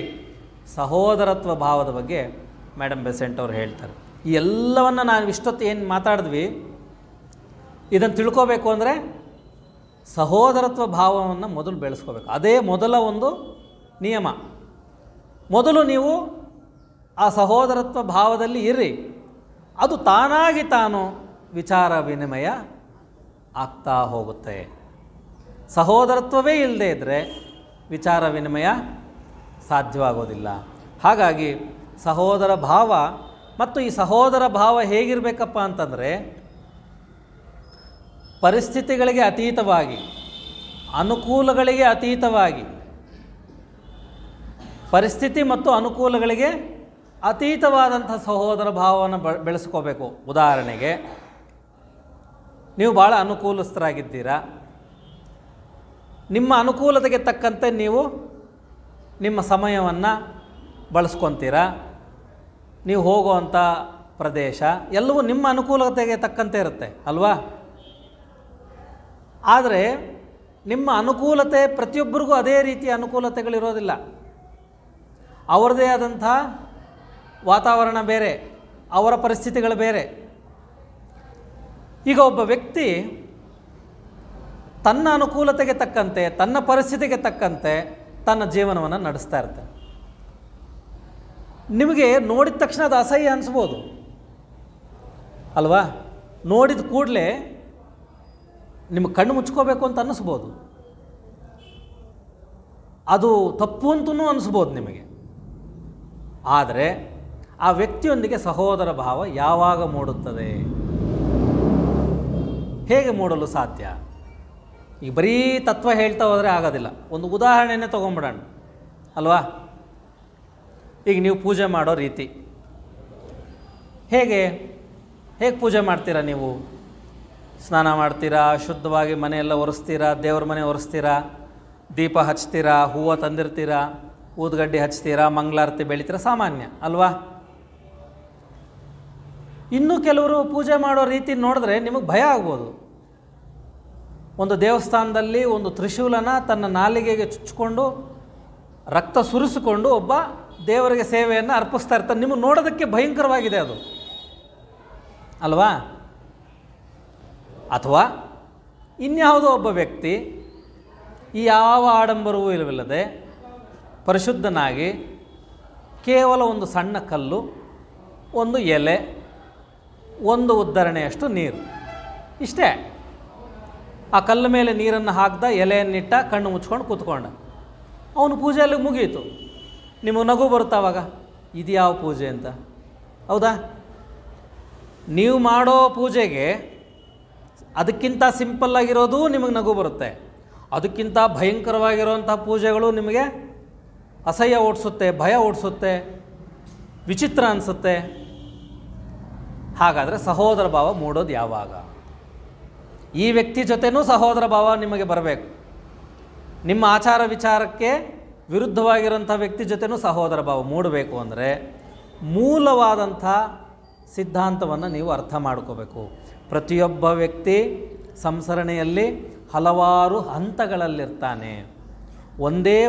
ಸಹೋದರತ್ವ ಭಾವದ ಬಗ್ಗೆ ಮೇಡಮ್ ಬೆಸೆಂಟ್ ಅವರು ಹೇಳ್ತಾರೆ. ಈ ಎಲ್ಲವನ್ನು ನಾವು ಇಷ್ಟೊತ್ತು ಏನು ಮಾತಾಡಿದ್ವಿ, ಇದನ್ನು ತಿಳ್ಕೋಬೇಕು ಅಂದರೆ ಸಹೋದರತ್ವ ಭಾವವನ್ನು ಮೊದಲು ಬೆಳೆಸ್ಕೋಬೇಕು. ಅದೇ ಮೊದಲ ಒಂದು ನಿಯಮ. ಮೊದಲು ನೀವು ಆ ಸಹೋದರತ್ವ ಭಾವದಲ್ಲಿ ಇರ್ರಿ, ಅದು ತಾನಾಗಿ ತಾನು ವಿಚಾರ ವಿನಿಮಯ ಆಗ್ತಾ ಹೋಗುತ್ತೆ. ಸಹೋದರತ್ವವೇ ಇಲ್ಲದೆ ಇದ್ದರೆ ವಿಚಾರ ವಿನಿಮಯ ಸಾಧ್ಯವಾಗೋದಿಲ್ಲ. ಹಾಗಾಗಿ ಸಹೋದರ ಭಾವ, ಮತ್ತು ಈ ಸಹೋದರ ಭಾವ ಹೇಗಿರಬೇಕಪ್ಪ ಅಂತಂದರೆ ಪರಿಸ್ಥಿತಿಗಳಿಗೆ ಅತೀತವಾಗಿ, ಅನುಕೂಲಗಳಿಗೆ ಅತೀತವಾಗಿ, ಪರಿಸ್ಥಿತಿ ಮತ್ತು ಅನುಕೂಲಗಳಿಗೆ ಅತೀತವಾದಂಥ ಸಹೋದರ ಭಾವವನ್ನು ಬೆಳೆಸ್ಕೋಬೇಕು. ಉದಾಹರಣೆಗೆ, ನೀವು ಭಾಳ ಅನುಕೂಲಸ್ಥರಾಗಿದ್ದೀರಾ, ನಿಮ್ಮ ಅನುಕೂಲತೆಗೆ ತಕ್ಕಂತೆ ನೀವು ನಿಮ್ಮ ಸಮಯವನ್ನು ಬಳಸ್ಕೊತೀರಾ, ನೀವು ಹೋಗುವಂಥ ಪ್ರದೇಶ ಎಲ್ಲವೂ ನಿಮ್ಮ ಅನುಕೂಲತೆಗೆ ತಕ್ಕಂತೆ ಇರುತ್ತೆ ಅಲ್ವಾ? ಆದರೆ ನಿಮ್ಮ ಅನುಕೂಲತೆ ಪ್ರತಿಯೊಬ್ಬರಿಗೂ ಅದೇ ರೀತಿಯ ಅನುಕೂಲತೆಗಳಿರೋದಿಲ್ಲ. ಅವರದೇ ಆದಂಥ ವಾತಾವರಣ ಬೇರೆ, ಅವರ ಪರಿಸ್ಥಿತಿಗಳು ಬೇರೆ. ಈಗ ಒಬ್ಬ ವ್ಯಕ್ತಿ ತನ್ನ ಅನುಕೂಲತೆಗೆ ತಕ್ಕಂತೆ, ತನ್ನ ಪರಿಸ್ಥಿತಿಗೆ ತಕ್ಕಂತೆ ತನ್ನ ಜೀವನವನ್ನು ನಡೆಸ್ತಾ ಇರ್ತಾನೆ. ನಿಮಗೆ ನೋಡಿದ ತಕ್ಷಣ ಅದು ಅಸಹ್ಯ ಅನಿಸ್ಬೋದು ಅಲ್ವಾ? ನೋಡಿದ ಕೂಡಲೇ ನಿಮಗೆ ಕಣ್ಣು ಮುಚ್ಕೋಬೇಕು ಅಂತ ಅನ್ನಿಸ್ಬೋದು, ಅದು ತಪ್ಪು ಅಂತಲೂ ಅನಿಸ್ಬೋದು ನಿಮಗೆ. ಆದರೆ ಆ ವ್ಯಕ್ತಿಯೊಂದಿಗೆ ಸಹೋದರ ಭಾವ ಯಾವಾಗ ಮೂಡುತ್ತದೆ? ಹೇಗೆ ಮೂಡಲು ಸಾಧ್ಯ? ಈಗ ಬರೀ ತತ್ವ ಹೇಳ್ತಾ ಹೋದರೆ ಆಗೋದಿಲ್ಲ. ಒಂದು ಉದಾಹರಣೆನೇ ತೊಗೊಂಬಿಡೋಣ ಅಲ್ವಾ? ಈಗ ನೀವು ಪೂಜೆ ಮಾಡೋ ರೀತಿ ಹೇಗೆ ಪೂಜೆ ಮಾಡ್ತೀರಾ? ನೀವು ಸ್ನಾನ ಮಾಡ್ತೀರಾ, ಶುದ್ಧವಾಗಿ ಮನೆಯೆಲ್ಲ ಒರೆಸ್ತೀರಾ, ದೇವ್ರ ಮನೆ ಒರೆಸ್ತೀರಾ, ದೀಪ ಹಚ್ತೀರಾ, ಹೂವು ತಂದಿರ್ತೀರಾ, ಊದ್ಗಡ್ಡಿ ಹಚ್ತೀರಾ, ಮಂಗಳಾರತಿ ಬೆಳಿತೀರಾ, ಸಾಮಾನ್ಯ ಅಲ್ವಾ? ಇನ್ನೂ ಕೆಲವರು ಪೂಜೆ ಮಾಡೋ ರೀತಿ ನೋಡಿದ್ರೆ ನಿಮಗೆ ಭಯ ಆಗ್ಬೋದು. ಒಂದು ದೇವಸ್ಥಾನದಲ್ಲಿ ಒಂದು ತ್ರಿಶೂಲನ ತನ್ನ ನಾಲಿಗೆಗೆ ಚುಚ್ಚಿಕೊಂಡು ರಕ್ತ ಸುರಿಸಿಕೊಂಡು ಒಬ್ಬ ದೇವರಿಗೆ ಸೇವೆಯನ್ನು ಅರ್ಪಿಸ್ತಾ ಇರ್ತಾನೆ. ನಿಮಗೆ ನೋಡೋದಕ್ಕೆ ಭಯಂಕರವಾಗಿದೆ ಅದು ಅಲ್ವಾ? ಅಥವಾ ಇನ್ಯಾವುದೋ ಒಬ್ಬ ವ್ಯಕ್ತಿ ಈ ಯಾವ ಆಡಂಬರವೂ ಇಲ್ಲವಿಲ್ಲದೆ ಪರಿಶುದ್ಧನಾಗಿ ಕೇವಲ ಒಂದು ಸಣ್ಣ ಕಲ್ಲು, ಒಂದು ಎಲೆ, ಒಂದು ಉದ್ಧರಣೆಯಷ್ಟು ನೀರು, ಇಷ್ಟೇ. ಆ ಕಲ್ಲು ಮೇಲೆ ನೀರನ್ನು ಹಾಕ್ದ, ಎಲೆಯನ್ನಿಟ್ಟ, ಕಣ್ಣು ಮುಚ್ಕೊಂಡು ಕೂತ್ಕೊಂಡ. ಅವನು ಪೂಜೆಯಲ್ಲಿ ಮುಗಿಯಿತು. ನಿಮಗೆ ನಗು ಬರುತ್ತಾವಾಗ, ಇದು ಯಾವ ಪೂಜೆ ಅಂತ, ಹೌದಾ? ನೀವು ಮಾಡೋ ಪೂಜೆಗೆ ಅದಕ್ಕಿಂತ ಸಿಂಪಲ್ಲಾಗಿರೋದು ನಿಮಗೆ ನಗು ಬರುತ್ತೆ, ಅದಕ್ಕಿಂತ ಭಯಂಕರವಾಗಿರುವಂಥ ಪೂಜೆಗಳು ನಿಮಗೆ ಅಸಹ್ಯ ಓಡಿಸುತ್ತೆ, ಭಯ ಓಡಿಸುತ್ತೆ, ವಿಚಿತ್ರ ಅನಿಸುತ್ತೆ. ಹಾಗಾದರೆ ಸಹೋದರ ಭಾವ ಮೂಡೋದು ಯಾವಾಗ? ಈ ವ್ಯಕ್ತಿ ಜೊತೆನೂ ಸಹೋದರ ಭಾವ ನಿಮಗೆ ಬರಬೇಕು. ನಿಮ್ಮ ಆಚಾರ ವಿಚಾರಕ್ಕೆ ವಿರುದ್ಧವಾಗಿರೋಂಥ ವ್ಯಕ್ತಿ ಜೊತೆನೂ ಸಹೋದರ ಭಾವ ಮೂಡಬೇಕು ಅಂದರೆ ಮೂಲವಾದಂಥ ಸಿದ್ಧಾಂತವನ್ನು ನೀವು ಅರ್ಥ ಮಾಡ್ಕೋಬೇಕು. ಪ್ರತಿಯೊಬ್ಬ ವ್ಯಕ್ತಿ ಸಂಸರಣೆಯಲ್ಲಿ ಹಲವಾರು ಹಂತಗಳಲ್ಲಿರ್ತಾನೆ. ಒಂದೇ